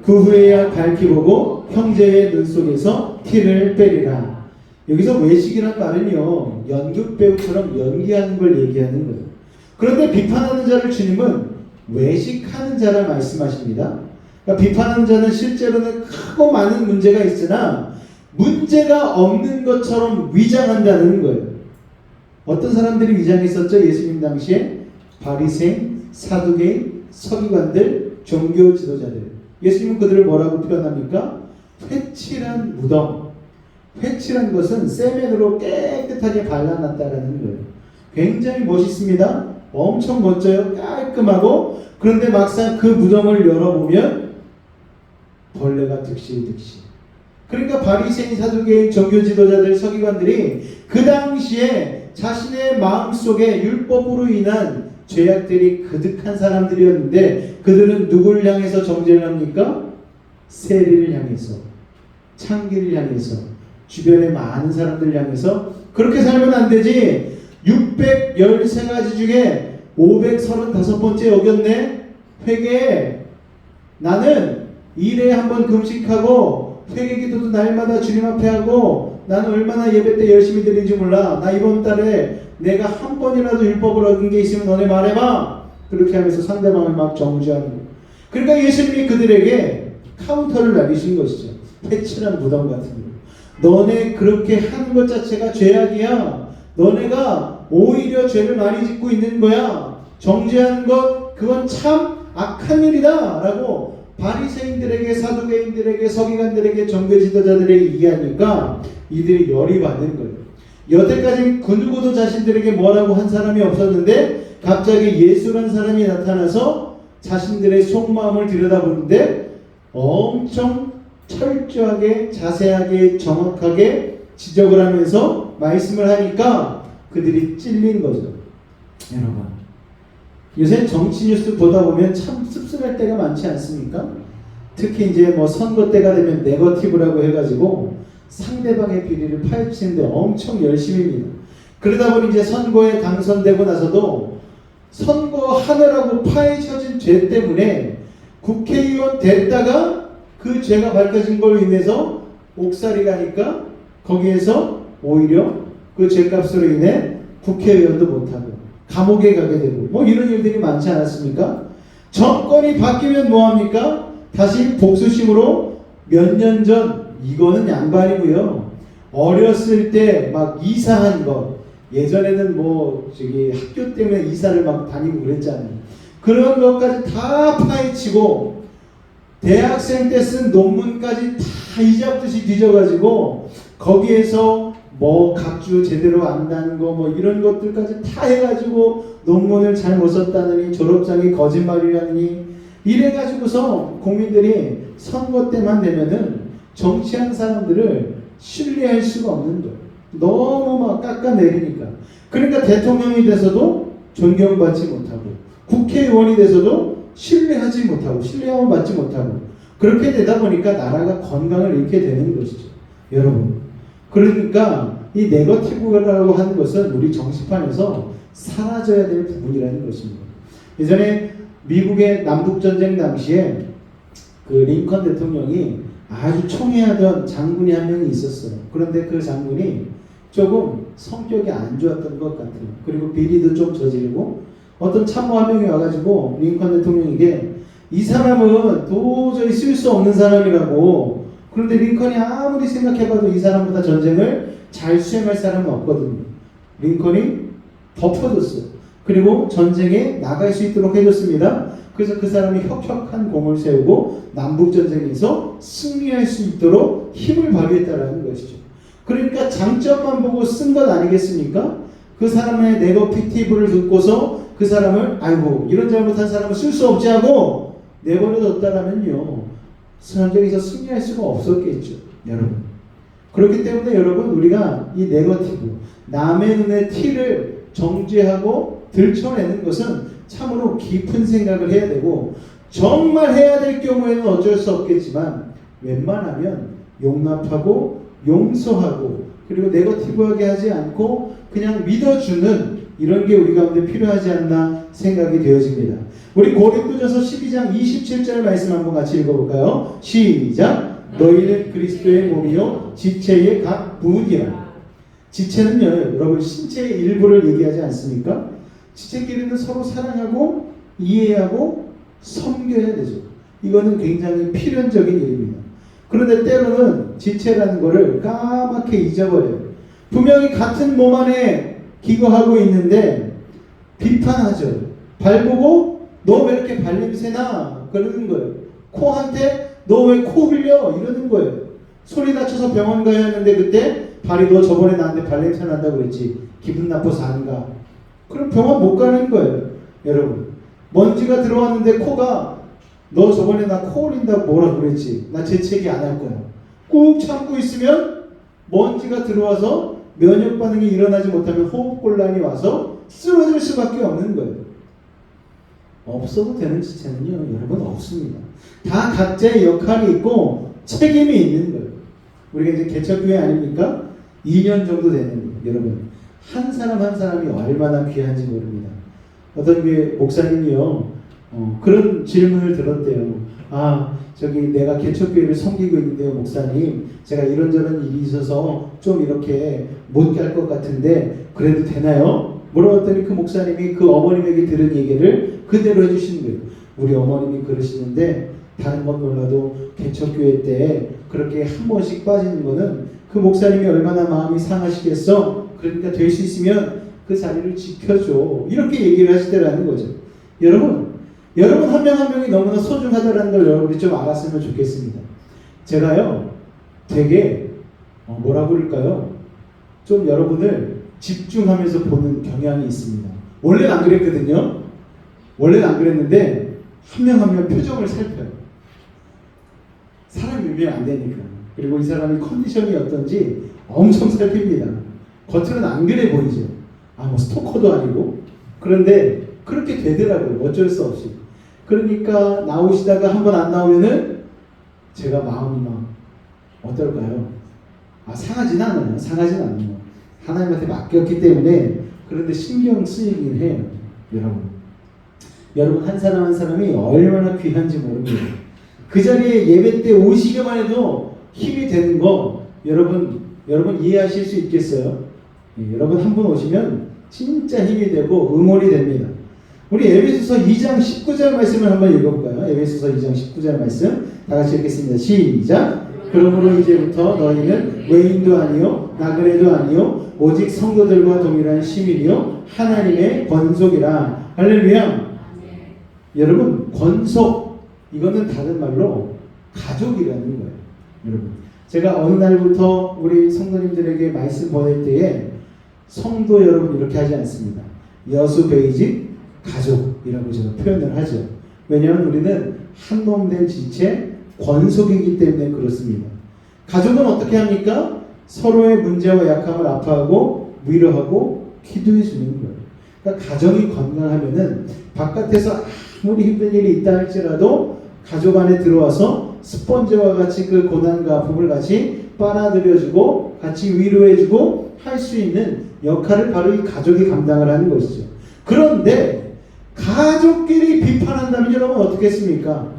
그 후에야 밝히 보고 형제의 눈 속에서 티를 빼리라. 여기서 외식이란 말은요, 연극배우처럼 연기하는 걸 얘기하는 거예요. 그런데 비판하는 자를 주님은 외식하는 자라 말씀하십니다. 그러니까 비판하는 자는 실제로는 크고 많은 문제가 있으나 문제가 없는 것처럼 위장한다는 거예요. 어떤 사람들이 위장했었죠? 예수님 당시에 바리새인, 사두개인, 서기관들, 종교 지도자들. 예수님은 그들을 뭐라고 표현합니까? 회칠한 무덤. 회칠한 것은 세면으로 깨끗하게 발라놨다라는 거예요. 굉장히 멋있습니다. 엄청 멋져요. 깔끔하고. 그런데 막상 그 무덤을 열어보면 벌레가 득실득실. 그러니까 바리새인, 사두개인, 종교 지도자들, 서기관들이 그 당시에 자신의 마음속에 율법으로 인한 죄악들이 그득한 사람들이었는데, 그들은 누구를 향해서 정죄를 합니까? 세리를 향해서, 창기를 향해서, 주변의 많은 사람들을 향해서 그렇게 살면 안 되지. 613가지 중에 535번째 어겼네. 회개. 나는 일에 한번 금식하고 회개기도도 날마다 주님 앞에 하고, 나는 얼마나 예배 때 열심히 드리는지 몰라. 나 이번 달에 내가 한 번이라도 율법을 어긴 게 있으면 너네 말해봐. 그렇게 하면서 상대방을 막 정죄하는 거예요. 그러니까 예수님이 그들에게 카운터를 날리신 것이죠. 회칠한 무덤 같은 거. 너네 그렇게 하는 것 자체가 죄악이야. 너네가 오히려 죄를 많이 짓고 있는 거야. 정죄하는 것, 그건 참 악한 일이다 라고 바리새인들에게, 사두개인들에게, 서기관들에게, 종교 지도자들에게 얘기하니까 이들이 열이 받는 거예요. 여태까지 그 누구도 자신들에게 뭐라고 한 사람이 없었는데 갑자기 예수라는 사람이 나타나서 자신들의 속마음을 들여다보는데 엄청 철저하게, 자세하게, 정확하게 지적을 하면서 말씀을 하니까 그들이 찔린 거죠. 여러분, 요새 정치 뉴스 보다 보면 참 씁쓸할 때가 많지 않습니까? 특히 이제 뭐 선거 때가 되면 네거티브라고 해가지고 상대방의 비리를 파헤치는데 엄청 열심입니다. 그러다 보니 이제 선거에 당선되고 나서도 선거하느라고 파헤쳐진 죄 때문에 국회의원 됐다가 그 죄가 밝혀진 걸로 인해서 옥살이 가니까 거기에서 오히려 그 죄값으로 인해 국회의원도 못하고 감옥에 가게 되고 뭐 이런 일들이 많지 않았습니까? 정권이 바뀌면 뭐합니까? 다시 복수심으로 몇 년 전, 이거는 양반이고요, 어렸을 때 막 이사한 것, 예전에는 뭐 저기 학교 때문에 이사를 막 다니고 그랬잖아요. 그런 것까지 다 파헤치고 대학생 때 쓴 논문까지 다 이잡듯이 뒤져가지고 거기에서 뭐 각주 제대로 안 단 거 뭐 이런 것들까지 다 해가지고 논문을 잘못 썼다느니 졸업장이 거짓말이라느니 이래가지고서 국민들이 선거 때만 되면은 정치하는 사람들을 신뢰할 수가 없는 거예요. 너무 막 깎아내리니까. 그러니까 대통령이 돼서도 존경받지 못하고 국회의원이 돼서도 신뢰하지 못하고 신뢰함을 받지 못하고 그렇게 되다 보니까 나라가 건강을 잃게 되는 것이죠. 여러분. 그러니까 이 네거티브라고 하는 것은 우리 정치판에서 사라져야 될 부분이라는 것입니다. 예전에 미국의 남북전쟁 당시에 그 링컨 대통령이 아주 총애하던 장군이 한 명이 있었어요. 그런데 그 장군이 조금 성격이 안 좋았던 것 같아요. 그리고 비리도 좀 저지르고 어떤 참모 한 명이 와가지고 링컨 대통령에게 이 사람은 도저히 쓸 수 없는 사람이라고. 그런데 링컨이 아무리 생각해봐도 이 사람보다 전쟁을 잘 수행할 사람은 없거든요. 링컨이 덮어줬어요. 그리고 전쟁에 나갈 수 있도록 해줬습니다. 그래서 그 사람이 혁혁한 공을 세우고 남북전쟁에서 승리할 수 있도록 힘을 발휘했다라는 것이죠. 그러니까 장점만 보고 쓴 것 아니겠습니까? 그 사람의 네거티브를 듣고서 그 사람을 아이고 이런 잘못한 사람은 쓸 수 없지 하고 내버려뒀다라면요 전쟁에서 승리할 수가 없었겠죠. 여러분. 그렇기 때문에 여러분 우리가 이 네거티브 남의 눈에 티를 정죄하고 들춰내는 것은 참으로 깊은 생각을 해야 되고 정말 해야 될 경우에는 어쩔 수 없겠지만 웬만하면 용납하고 용서하고 그리고 네거티브하게 하지 않고 그냥 믿어주는 이런 게 우리 가운데 필요하지 않나 생각이 되어집니다. 우리 고린도전서 12장 27절 말씀 한번 같이 읽어볼까요? 시작! 너희는 그리스도의 몸이요 지체의 각 부분이라. 지체는요 여러분 신체의 일부를 얘기하지 않습니까? 지체끼리는 서로 사랑하고 이해하고 섬겨야 되죠. 이거는 굉장히 필연적인 일입니다. 그런데 때로는 지체라는 것을 까맣게 잊어버려요. 분명히 같은 몸 안에 기거하고 있는데 비판하죠. 발 보고 너 왜 이렇게 발냄새나? 그러는 거예요. 코한테 너 왜 코 흘려? 이러는 거예요. 소리 다쳐서 병원 가야 하는데 그때 발이 너 저번에 나한테 발냄새 난다고 그랬지. 기분 나빠서 안 가. 그럼 병원 못 가는 거예요. 여러분. 먼지가 들어왔는데 코가 너 저번에 나 코 흘린다고 뭐라 그랬지. 나 재채기 안 할 거야. 꾹 참고 있으면 먼지가 들어와서 면역 반응이 일어나지 못하면 호흡곤란이 와서 쓰러질 수밖에 없는 거예요. 없어도 되는 지체는요 여러분 없습니다. 다 각자의 역할이 있고 책임이 있는 거예요. 우리가 이제 개척교회 아닙니까? 2년 정도 됐는데 여러분 한 사람 한 사람이 얼마나 귀한지 모릅니다. 어떤 교회 목사님이요 그런 질문을 들었대요. 저기 내가 개척교회를 섬기고 있는데요 목사님 제가 이런저런 일이 있어서 좀 이렇게 못 갈 것 같은데 그래도 되나요? 물어봤더니 그 목사님이 그 어머님에게 들은 얘기를 그대로 해주신 거예요. 우리 어머님이 그러시는데 다른 건 몰라도 개척교회 때 그렇게 한 번씩 빠지는 거는 그 목사님이 얼마나 마음이 상하시겠어? 그러니까 될 수 있으면 그 자리를 지켜줘. 이렇게 얘기를 하시더라는 거죠. 여러분 한 명 한 명이 너무나 소중하다는 걸 여러분이 좀 알았으면 좋겠습니다. 제가요 되게 뭐라 그럴까요? 좀 여러분을 집중하면서 보는 경향이 있습니다. 원래는 안 그랬거든요. 원래는 안 그랬는데 한 명 한 명 표정을 살펴요. 사람이 밀면 안 되니까. 그리고 이 사람이 컨디션이 어떤지 엄청 살핍니다. 겉으로는 안 그래 보이죠. 뭐 스토커도 아니고. 그런데 그렇게 되더라고요. 어쩔 수 없이. 그러니까 나오시다가 한 번 안 나오면은 제가 마음이 막 어떨까요? 상하진 않아요. 상하진 않아요. 하나님한테 맡겼기 때문에. 그런데 신경 쓰이긴 해요. 여러분 한 사람 한 사람이 얼마나 귀한지 모릅니다. 그 자리에 예배 때 오시기만 해도 힘이 되는 거 여러분 이해하실 수 있겠어요? 여러분 한 분 오시면 진짜 힘이 되고 응원이 됩니다. 우리 에베소서 2장 19절 말씀을 한번 읽어볼까요? 에베소서 2장 19절 말씀 다 같이 읽겠습니다. 시작! 그러므로 이제부터 너희는 외인도 아니요 나그네도 아니요 오직 성도들과 동일한 시민이요 하나님의 권속이라. 할렐루야. 여러분 권속 이거는 다른 말로 가족이라는 거예요. 여러분, 제가 어느 날부터 우리 성도님들에게 말씀 보낼 때에 성도 여러분 이렇게 하지 않습니다. 여수 베이직 가족이라고 제가 표현을 하죠. 왜냐하면 우리는 한 몸 된 지체 권속이기 때문에 그렇습니다. 가족은 어떻게 합니까? 서로의 문제와 약함을 아파하고 위로하고 기도해 주는 거예요. 그러니까 가정이 건강하면은 바깥에서 아무리 힘든 일이 있다 할지라도 가족 안에 들어와서 스펀지와 같이 그 고난과 아픔을 같이 빨아들여주고 같이 위로해주고 할 수 있는 역할을 바로 이 가족이 감당을 하는 것이죠. 그런데 가족끼리 비판한다면 여러분 어떻게 했습니까?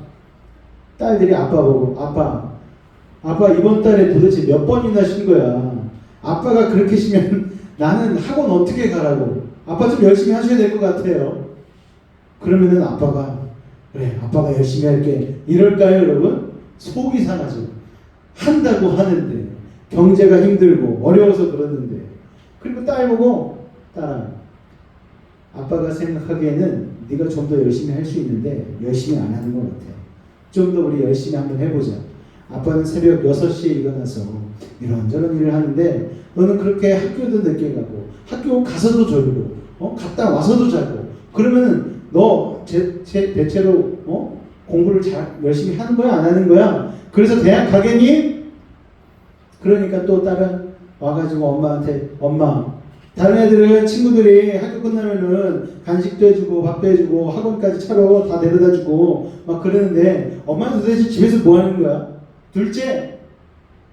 딸들이 아빠 보고 아빠 이번 달에 도대체 몇 번이나 쉰 거야. 아빠가 그렇게 쉬면 나는 학원 어떻게 가라고. 아빠 좀 열심히 하셔야 될 것 같아요. 그러면은 아빠가 그래 아빠가 열심히 할게 이럴까요 여러분? 속이 상하죠. 한다고 하는데 경제가 힘들고 어려워서 그러는데 그리고 딸 보고 딸아 아빠가 생각하기에는 네가 좀 더 열심히 할 수 있는데 열심히 안 하는 것 같아. 좀 더 우리 열심히 한번 해보자. 아빠는 새벽 6시에 일어나서 이런저런 일을 하는데 너는 그렇게 학교도 늦게 가고 학교 가서도 졸고 갔다 와서도 자고 그러면은 너 대체로 공부를 잘 열심히 하는 거야 안 하는 거야? 그래서 대학 가겠니? 그러니까 또 딸은 와가지고 엄마한테 엄마 다른 애들은 친구들이 학교 끝나면은 간식도 해주고 밥도 해주고 학원까지 차로 다 데려다주고 막 그러는데 엄마는 도대체 집에서 뭐 하는 거야? 둘째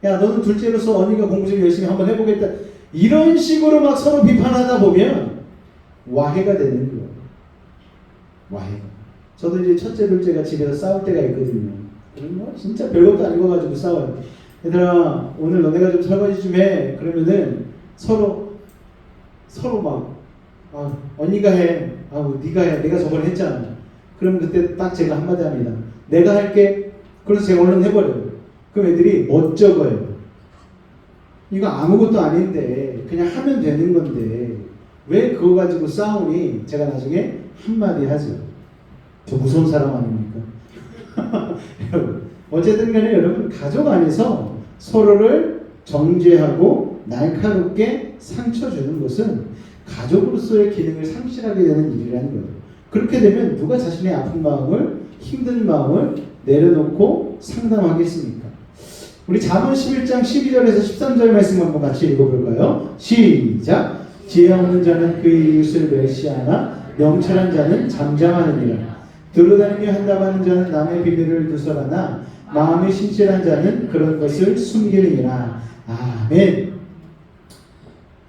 야 너는 둘째로서 언니가 공부 좀 열심히 한번 해보겠다 이런 식으로 막 서로 비판하다 보면 와해가 되는 거예요. 와해가. 저도 이제 첫째 둘째가 집에서 싸울 때가 있거든요. 뭐 진짜 별것도 아닌 거 가지고 싸워요. 얘들아 오늘 너네가 좀 설거지 좀 해. 그러면은 서로 막 언니가 해. 네가 해. 내가 저번에 했잖아. 그럼 그때 딱 제가 한마디 합니다. 내가 할게. 그래서 제가 얼른 해버려요. 그럼 애들이 멋쩍어요. 이거 아무것도 아닌데 그냥 하면 되는 건데 왜 그거 가지고 싸우니? 제가 나중에 한마디 하죠. 저 무서운 사람 아닙니까? 여러분 어쨌든 간에 여러분 가족 안에서 서로를 정죄하고 날카롭게 상처 주는 것은 가족으로서의 기능을 상실하게 되는 일이라는 거예요. 그렇게 되면 누가 자신의 아픈 마음을 힘든 마음을 내려놓고 상담하겠습니까? 우리 잠언 11장 12절에서 13절 말씀 한번 같이 읽어볼까요? 시작! 지혜 없는 자는 그의 이웃을 멸시하나 명철한 자는 잠잠하느니라. 들어다니며 한담하는 자는 남의 비밀을 누설하나 마음이 신실한 자는 그런 것을 숨기느니라. 아멘.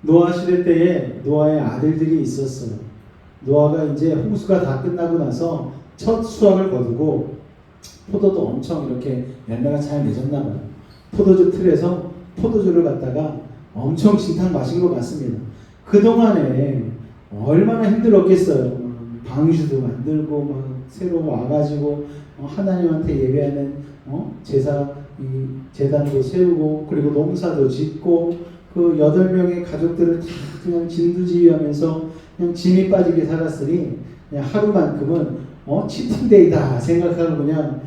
노아 시대 때에 노아의 아들들이 있었어요. 노아가 이제 홍수가 다 끝나고 나서 첫 수확을 거두고 포도도 엄청 이렇게 열매가 잘 맺었나 봐요. 포도주 틀에서 포도주를 갖다가 엄청 진탕 마신 것 같습니다. 그동안에 얼마나 힘들었겠어요. 방주도 만들고 막 새로 와가지고 하나님한테 예배하는 제단도 세우고 그리고 농사도 짓고 그 8명의 가족들을 다 그냥 진두지휘하면서 그냥 짐이 빠지게 살았으니 그냥 하루만큼은 치팅데이다 생각하고 그냥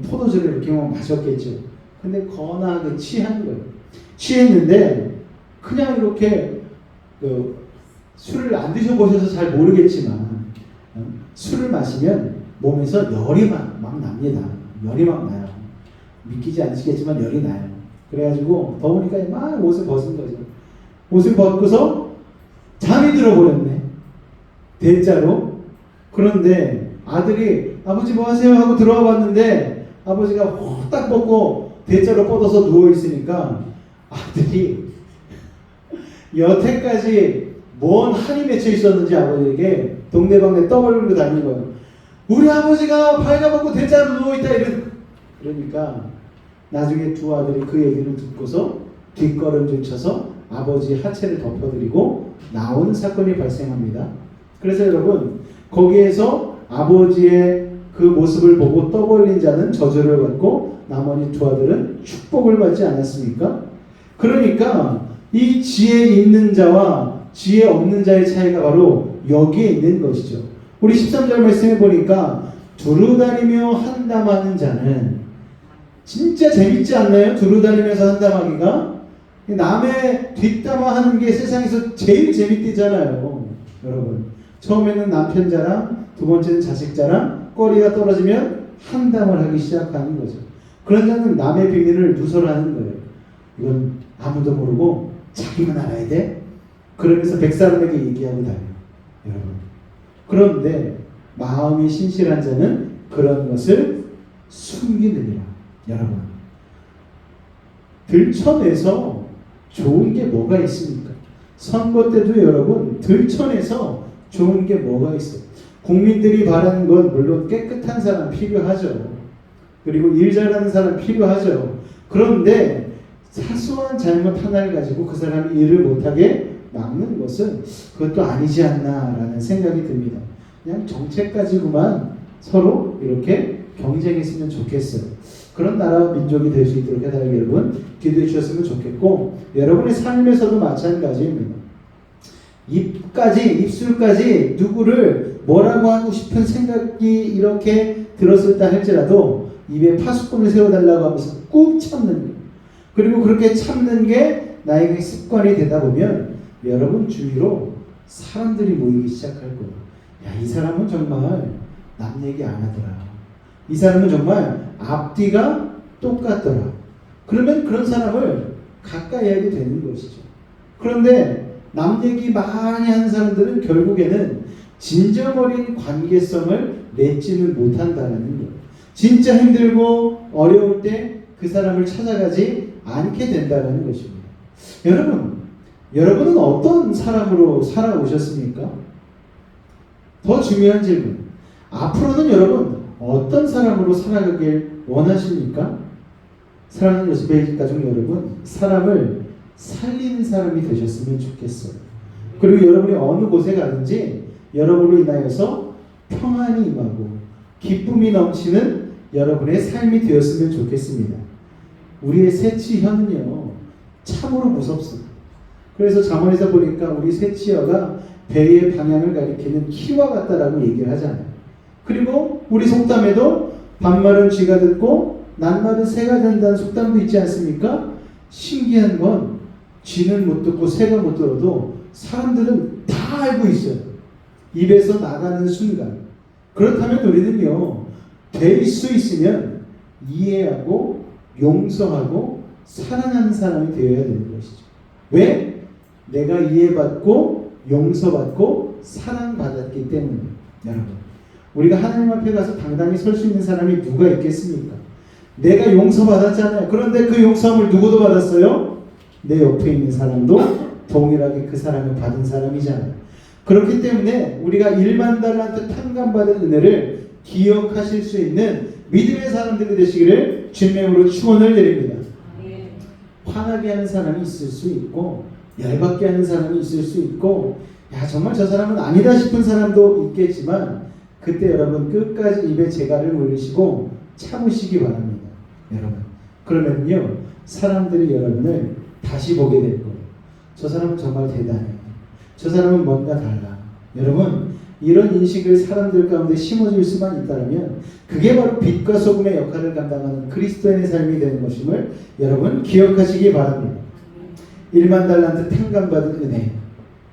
포도주를 이렇게 마셨겠죠. 근데 거나하게 취한 거예요. 취했는데 그냥 이렇게 술을 안 드셔보셔서 잘 모르겠지만 술을 마시면 몸에서 열이 막 납니다. 열이 막 나요. 믿기지 않으시겠지만 열이 나요. 그래가지고 더우니까 막 옷을 벗은 거죠. 옷을 벗고서 잠이 들어버렸네. 대자로. 그런데 아들이 아버지 뭐 하세요? 하고 들어와 봤는데 아버지가 호딱 벗고 대자로 뻗어서 누워있으니까 아들이 여태까지 뭔 한이 맺혀 있었는지 아버지에게 동네방네 떠벌리고 다니는 거예요. 우리 아버지가 발가벗고 대자로 누워있다 그러니까 나중에 두 아들이 그 얘기를 듣고서 뒷걸음질 쳐서 아버지 하체를 덮어드리고 나오는 사건이 발생합니다. 그래서 여러분 거기에서 아버지의 그 모습을 보고 떠벌린 자는 저주를 받고 나머지 두 아들은 축복을 받지 않았습니까? 그러니까 이 지혜 있는 자와 지혜 없는 자의 차이가 바로 여기에 있는 것이죠. 우리 13절 말씀해 보니까 두루다니며 한담하는 자는 진짜 재밌지 않나요? 두루다니면서 한담하기가 남의 뒷담화하는 게 세상에서 제일 재밌대잖아요. 여러분 처음에는 남편 자랑, 두 번째는 자식 자랑, 거리가 떨어지면 한담을 하기 시작하는 거죠. 그런 자는 남의 비밀을 누설하는 거예요. 이건 아무도 모르고 자기만 알아야 돼. 그러면서 백 사람에게 얘기하고 다녀요. 여러분 그런데 마음이 신실한 자는 그런 것을 숨기느니라. 여러분 들춰내서 좋은 게 뭐가 있습니까? 선거 때도 여러분 들춰내서 좋은 게 뭐가 있어요? 국민들이 바라는 건 물론 깨끗한 사람 필요하죠. 그리고 일 잘하는 사람 필요하죠. 그런데 사소한 잘못 하나를 가지고 그 사람이 일을 못하게 막는 것은 그것도 아니지 않나라는 생각이 듭니다. 그냥 정책 가지고만 서로 이렇게 경쟁했으면 좋겠어요. 그런 나라와 민족이 될 수 있도록 해달라고 여러분 기도해 주셨으면 좋겠고, 여러분의 삶에서도 마찬가지입니다. 입술까지 누구를 뭐라고 하고 싶은 생각이 이렇게 들었을 때 할지라도 입에 파수꾼을 세워달라고 하면서 꾹 참는 거예요. 그리고 그렇게 참는 게 나에게 습관이 되다 보면 여러분 주위로 사람들이 모이기 시작할 거예요. 야, 이 사람은 정말 남 얘기 안 하더라. 이 사람은 정말 앞뒤가 똑같더라. 그러면 그런 사람을 가까이 하게 되는 것이죠. 그런데 남 얘기 많이 하는 사람들은 결국에는 진정 어린 관계성을 맺지는 못한다는 거예요. 진짜 힘들고 어려울 때 그 사람을 찾아가지 않게 된다는 것입니다. 여러분은 어떤 사람으로 살아오셨습니까? 더 중요한 질문. 앞으로는 여러분 어떤 사람으로 살아가길 원하십니까? 사랑하는 요스베이 가족 여러분, 사람을 살리는 사람이 되셨으면 좋겠어요. 그리고 여러분이 어느 곳에 가든지 여러분으로 인하여서 평안이 임하고 기쁨이 넘치는 여러분의 삶이 되었으면 좋겠습니다. 우리의 새치혀는요 참으로 무섭습니다. 그래서 잠언에서 보니까 우리 새치여가 배의 방향을 가리키는 키와 같다라고 얘기를 하잖아요. 그리고 우리 속담에도 반말은 쥐가 듣고 낱말은 새가 된다는 속담도 있지 않습니까? 신기한 건 쥐는 못 듣고 새가 못 들어도 사람들은 다 알고 있어요. 입에서 나가는 순간. 그렇다면 우리는요 될 수 있으면 이해하고 용서하고 사랑하는 사람이 되어야 되는 것이죠. 왜? 내가 이해받고 용서받고 사랑받았기 때문이에요. 여러분 우리가 하나님 앞에 가서 당당히 설 수 있는 사람이 누가 있겠습니까? 내가 용서받았잖아요. 그런데 그 용서함을 누구도 받았어요? 내 옆에 있는 사람도 동일하게 그 사람을 받은 사람이잖아요. 그렇기 때문에 우리가 1만 달란트 탕감받은 은혜를 기억하실 수 있는 믿음의 사람들이 되시기를 주님으로 축원을 드립니다. 화나게 하는 사람이 있을 수 있고 열받게 하는 사람이 있을 수 있고 야 정말 저 사람은 아니다 싶은 사람도 있겠지만 그때 여러분 끝까지 입에 재갈을 물으시고 참으시기 바랍니다. 여러분 그러면요 사람들이 여러분을 다시 보게 될 거예요. 저 사람은 정말 대단해요. 저 사람은 뭔가 달라. 여러분 이런 인식을 사람들 가운데 심어줄 수만 있다면 그게 바로 빛과 소금의 역할을 감당하는 그리스도인의 삶이 되는 것임을 여러분 기억하시기 바랍니다. 1만 달란트 탕감받은 은혜,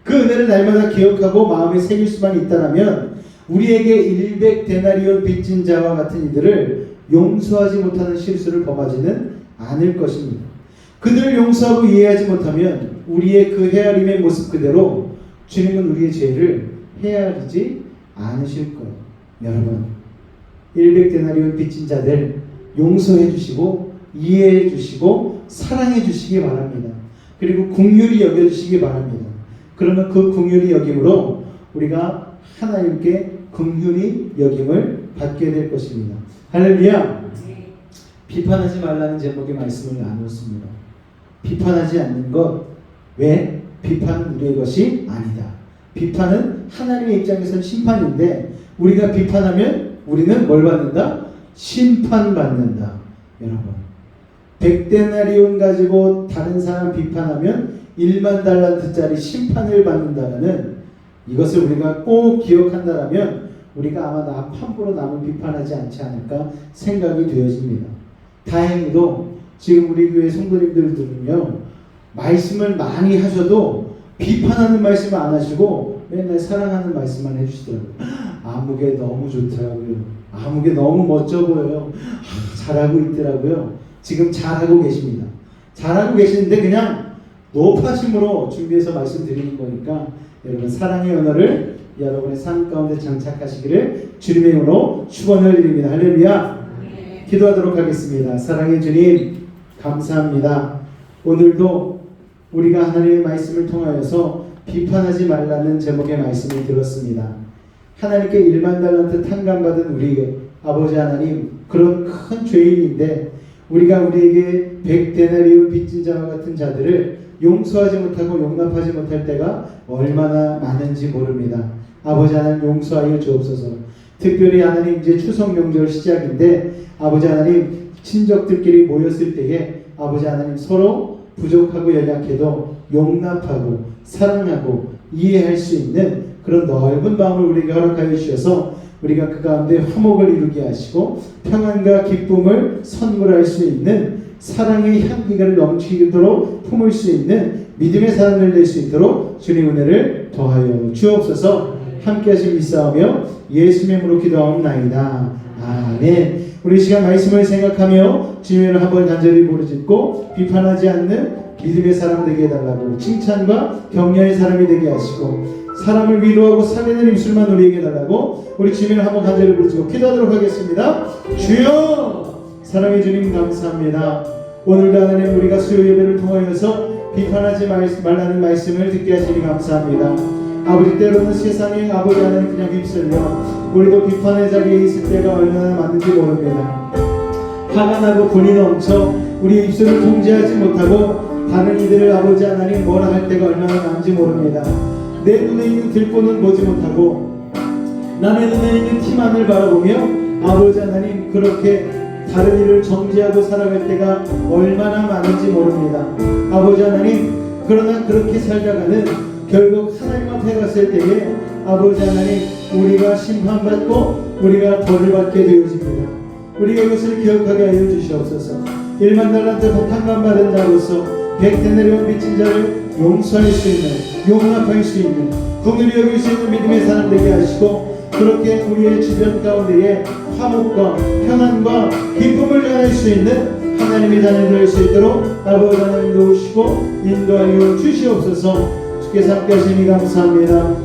그 은혜를 날마다 기억하고 마음에 새길 수만 있다면 우리에게 100데나리온 빚진 자와 같은 이들을 용서하지 못하는 실수를 범하지는 않을 것입니다. 그들을 용서하고 이해하지 못하면 우리의 그 헤아림의 모습 그대로 주님은 우리의 죄를 헤아리지 않으실 거예요. 여러분 100데나리온 빚진 자들 용서해 주시고 이해해 주시고 사랑해 주시기 바랍니다. 그리고 긍휼히 여겨 주시기 바랍니다. 그러면 그 긍휼히 여김으로 우리가 하나님께 긍휼히 여김을 받게 될 것입니다. 할렐루야. 비판하지 말라는 제목의 말씀을 나누었습니다. 비판하지 않는 것. 왜? 비판은 우리의 것이 아니다. 비판은 하나님의 입장에서는 심판인데 우리가 비판하면 우리는 뭘 받는다? 심판받는다. 여러분 100데나리온 가지고 다른 사람 비판하면 1만 달란트짜리 심판을 받는다는 이것을 우리가 꼭 기억한다면 우리가 아마 함부로 남을 비판하지 않지 않을까 생각이 되어집니다. 다행히도 지금 우리 교회 성도님들은요, 말씀을 많이 하셔도 비판하는 말씀 안 하시고 맨날 사랑하는 말씀만 해주시더라고요. 아무개 너무 좋더라고요. 아무개 너무 멋져 보여요. 잘하고 있더라고요. 지금 잘하고 계십니다. 잘하고 계시는데 그냥 높아심으로 준비해서 말씀드리는 거니까 여러분 사랑의 언어를 여러분의 삶 가운데 장착하시기를 주님의 이름으로 축원을 드립니다. 할렐루야. 기도하도록 하겠습니다. 사랑의 주님 감사합니다. 오늘도 우리가 하나님의 말씀을 통하여서 비판하지 말라는 제목의 말씀을 들었습니다. 하나님께 1만 달란트 탕감받은 우리 아버지 하나님, 그런 큰 죄인인데 우리가 우리에게 100데나리온 빚진 자와 같은 자들을 용서하지 못하고 용납하지 못할 때가 얼마나 많은지 모릅니다. 아버지 하나님 용서하여 주옵소서. 특별히 하나님 이제 추석 명절 시작인데 아버지 하나님 친족들끼리 모였을 때에 아버지 하나님 서로 부족하고 연약해도 용납하고 사랑하고 이해할 수 있는 그런 넓은 마음을 우리에게 허락하여 주셔서 우리가 그 가운데 화목을 이루게 하시고 평안과 기쁨을 선물할 수 있는 사랑의 향기를 넘치도록 품을 수 있는 믿음의 사람들 될 수 있도록 주님 은혜를 더하여 주옵소서. 함께 하신 믿사오며 예수님의 이름으로 기도하옵나이다. 아멘. 우리 시간 말씀을 생각하며 주님을 한번 간절히 부르짖고 비판하지 않는 믿음의 사람 되게 해달라고, 칭찬과 격려의 사람이 되게 하시고 사람을 위로하고 살리는 입술만 우리에게 달라고 우리 주님을 한번 간절히 부르짖고 기도하도록 하겠습니다. 주여! 사랑의 주님 감사합니다. 오늘도 하나님 우리가 수요 예배를 통하여서 비판하지 말라는 말씀을 듣게 하시니 감사합니다. 아버지, 때로는 세상에 아버지 하나님 그냥 휩쓸려 우리도 비판의 자리에 있을 때가 얼마나 많은지 모릅니다. 화가 나고 분이 넘쳐 우리 입술을 통제하지 못하고 다른 이들을 아버지 하나님 뭐라 할 때가 얼마나 많은지 모릅니다. 내 눈에 있는 들보는 보지 못하고 남의 눈에 있는 티만을 바라보며 아버지 하나님 그렇게 다른 일을 정지하고 살아갈 때가 얼마나 많은지 모릅니다. 아버지 하나님, 그러나 그렇게 살다가는 결국 하나님 앞에 갔을 때에 아버지 하나님 우리가 심판받고 우리가 벌을 받게 되어집니다. 우리가 이것을 기억하게 하여 주시옵소서. 1만 달란트 탕감받은 자로서 100데나리온 빚진 자를 용서할 수 있는, 용납할 수 있는, 긍휼히 여길 수 있는 믿음의 사람 되게 하시고 그렇게 우리의 주변 가운데에 화목과 평안과 기쁨을 전할 수 있는 하나님의 자녀들 될 수 있도록 아버지 하나님 도우시고 인도하여 주시옵소서. 주께서 함께 하시니 감사합니다.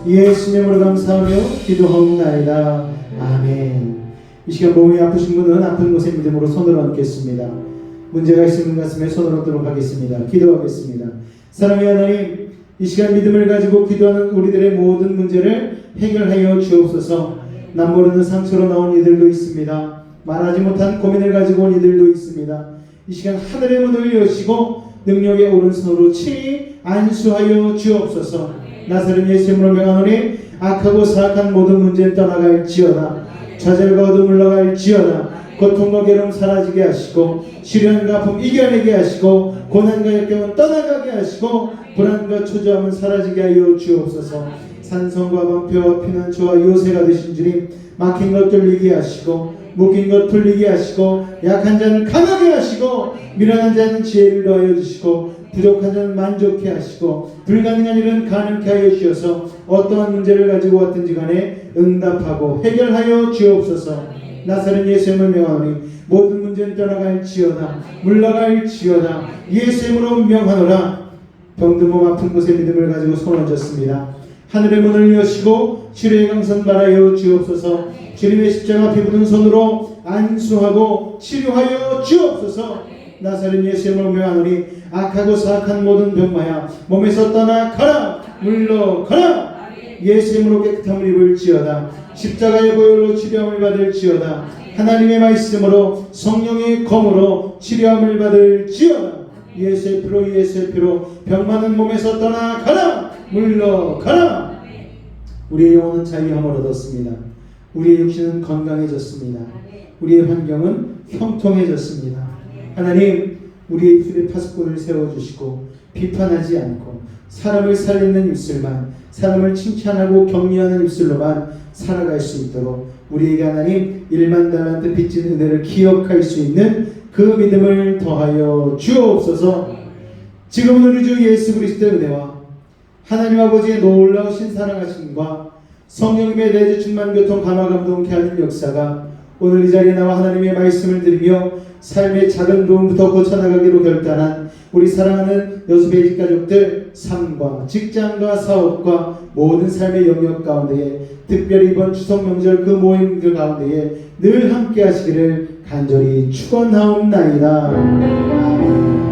예수님으로 감사하며 기도하옵나이다. 아멘. 이 시간 몸이 아프신 분은 아픈 곳에 믿음으로 손을 얹겠습니다. 문제가 있으면 가슴에 손을 얹도록 하겠습니다. 기도하겠습니다. 사랑의 하나님, 이 시간 믿음을 가지고 기도하는 우리들의 모든 문제를 해결하여 주옵소서. 남 모르는 상처로 나온 이들도 있습니다. 말하지 못한 고민을 가지고 온 이들도 있습니다. 이 시간 하늘의 문을 여시고 능력의 오른손으로 친히 안수하여 주옵소서. 나사렛 예수 이름으로 명하노니 악하고 사악한 모든 문제는 떠나갈지어다. 좌절과 어둠 물러갈지어다. 고통과 괴로움 사라지게 하시고 시련과 아픔 이겨내게 하시고 고난과 역경은 떠나가게 하시고 불안과 초조함은 사라지게 하여 주옵소서. 산성과 방패와 피난처와 요새가 되신 주님, 막힌 것 뚫리게 하시고 묶인 것 풀리게 하시고 약한 자는 강하게 하시고 미련한 자는 지혜를 더하여 주시고 부족한 자는 만족해 하시고 불가능한 일은 가능케 하여 주셔서 어떠한 문제를 가지고 왔든지 간에 응답하고 해결하여 주옵소서. 나사렛 예수 이름을 명하노니 모든 문제는 떠나갈지어다. 물러갈지어다. 예수 이름으로 명하노라. 병든 몸 아픈 곳에 믿음을 가지고 손 얹었습니다. 하늘의 문을 여시고 치료의 강선 바라여 주옵소서. 주님의 십자가 피 묻은 손으로 안수하고 치료하여 주옵소서. 나사렛 예수 이름으로 명하노니 악하고 사악한 모든 병마야 몸에서 떠나가라. 물러가라. 예수 이름으로 깨끗함을 입을지어다. 십자가의 보혈로 치료함을 받을지어다. 하나님의 말씀으로 성령의 검으로 치료함을 받을지어다. 예수의 피로 예수의 피로 병 많은 몸에서 떠나가라. 물러가라. 우리의 영혼은 자유함을 얻었습니다. 우리의 육신은 건강해졌습니다. 우리의 환경은 형통해졌습니다. 하나님, 우리의 입술에 파수꾼을 세워주시고 비판하지 않고 사람을 살리는 입술만, 사람을 칭찬하고 격려하는 입술로만 살아갈 수 있도록 우리에게 하나님 1만 달란트 빚진 은혜를 기억할 수 있는 그 믿음을 더하여 주옵소서. 지금은 우리 주 예수 그리스도의 은혜와 하나님 아버지의 놀라우신 사랑하심과 성령님의 내주 충만 교통 감화 감동케 하는 역사가 오늘 이 자리에 나와 하나님의 말씀을 들으며 삶의 작은 부분부터 고쳐나가기로 결단한 우리 사랑하는 여수베이 집가족들 삶과 직장과 사업과 모든 삶의 영역 가운데에 특별히 이번 추석 명절 그 모임들 가운데에 늘 함께 하시기를 간절히 축원하옵나이다. 아멘.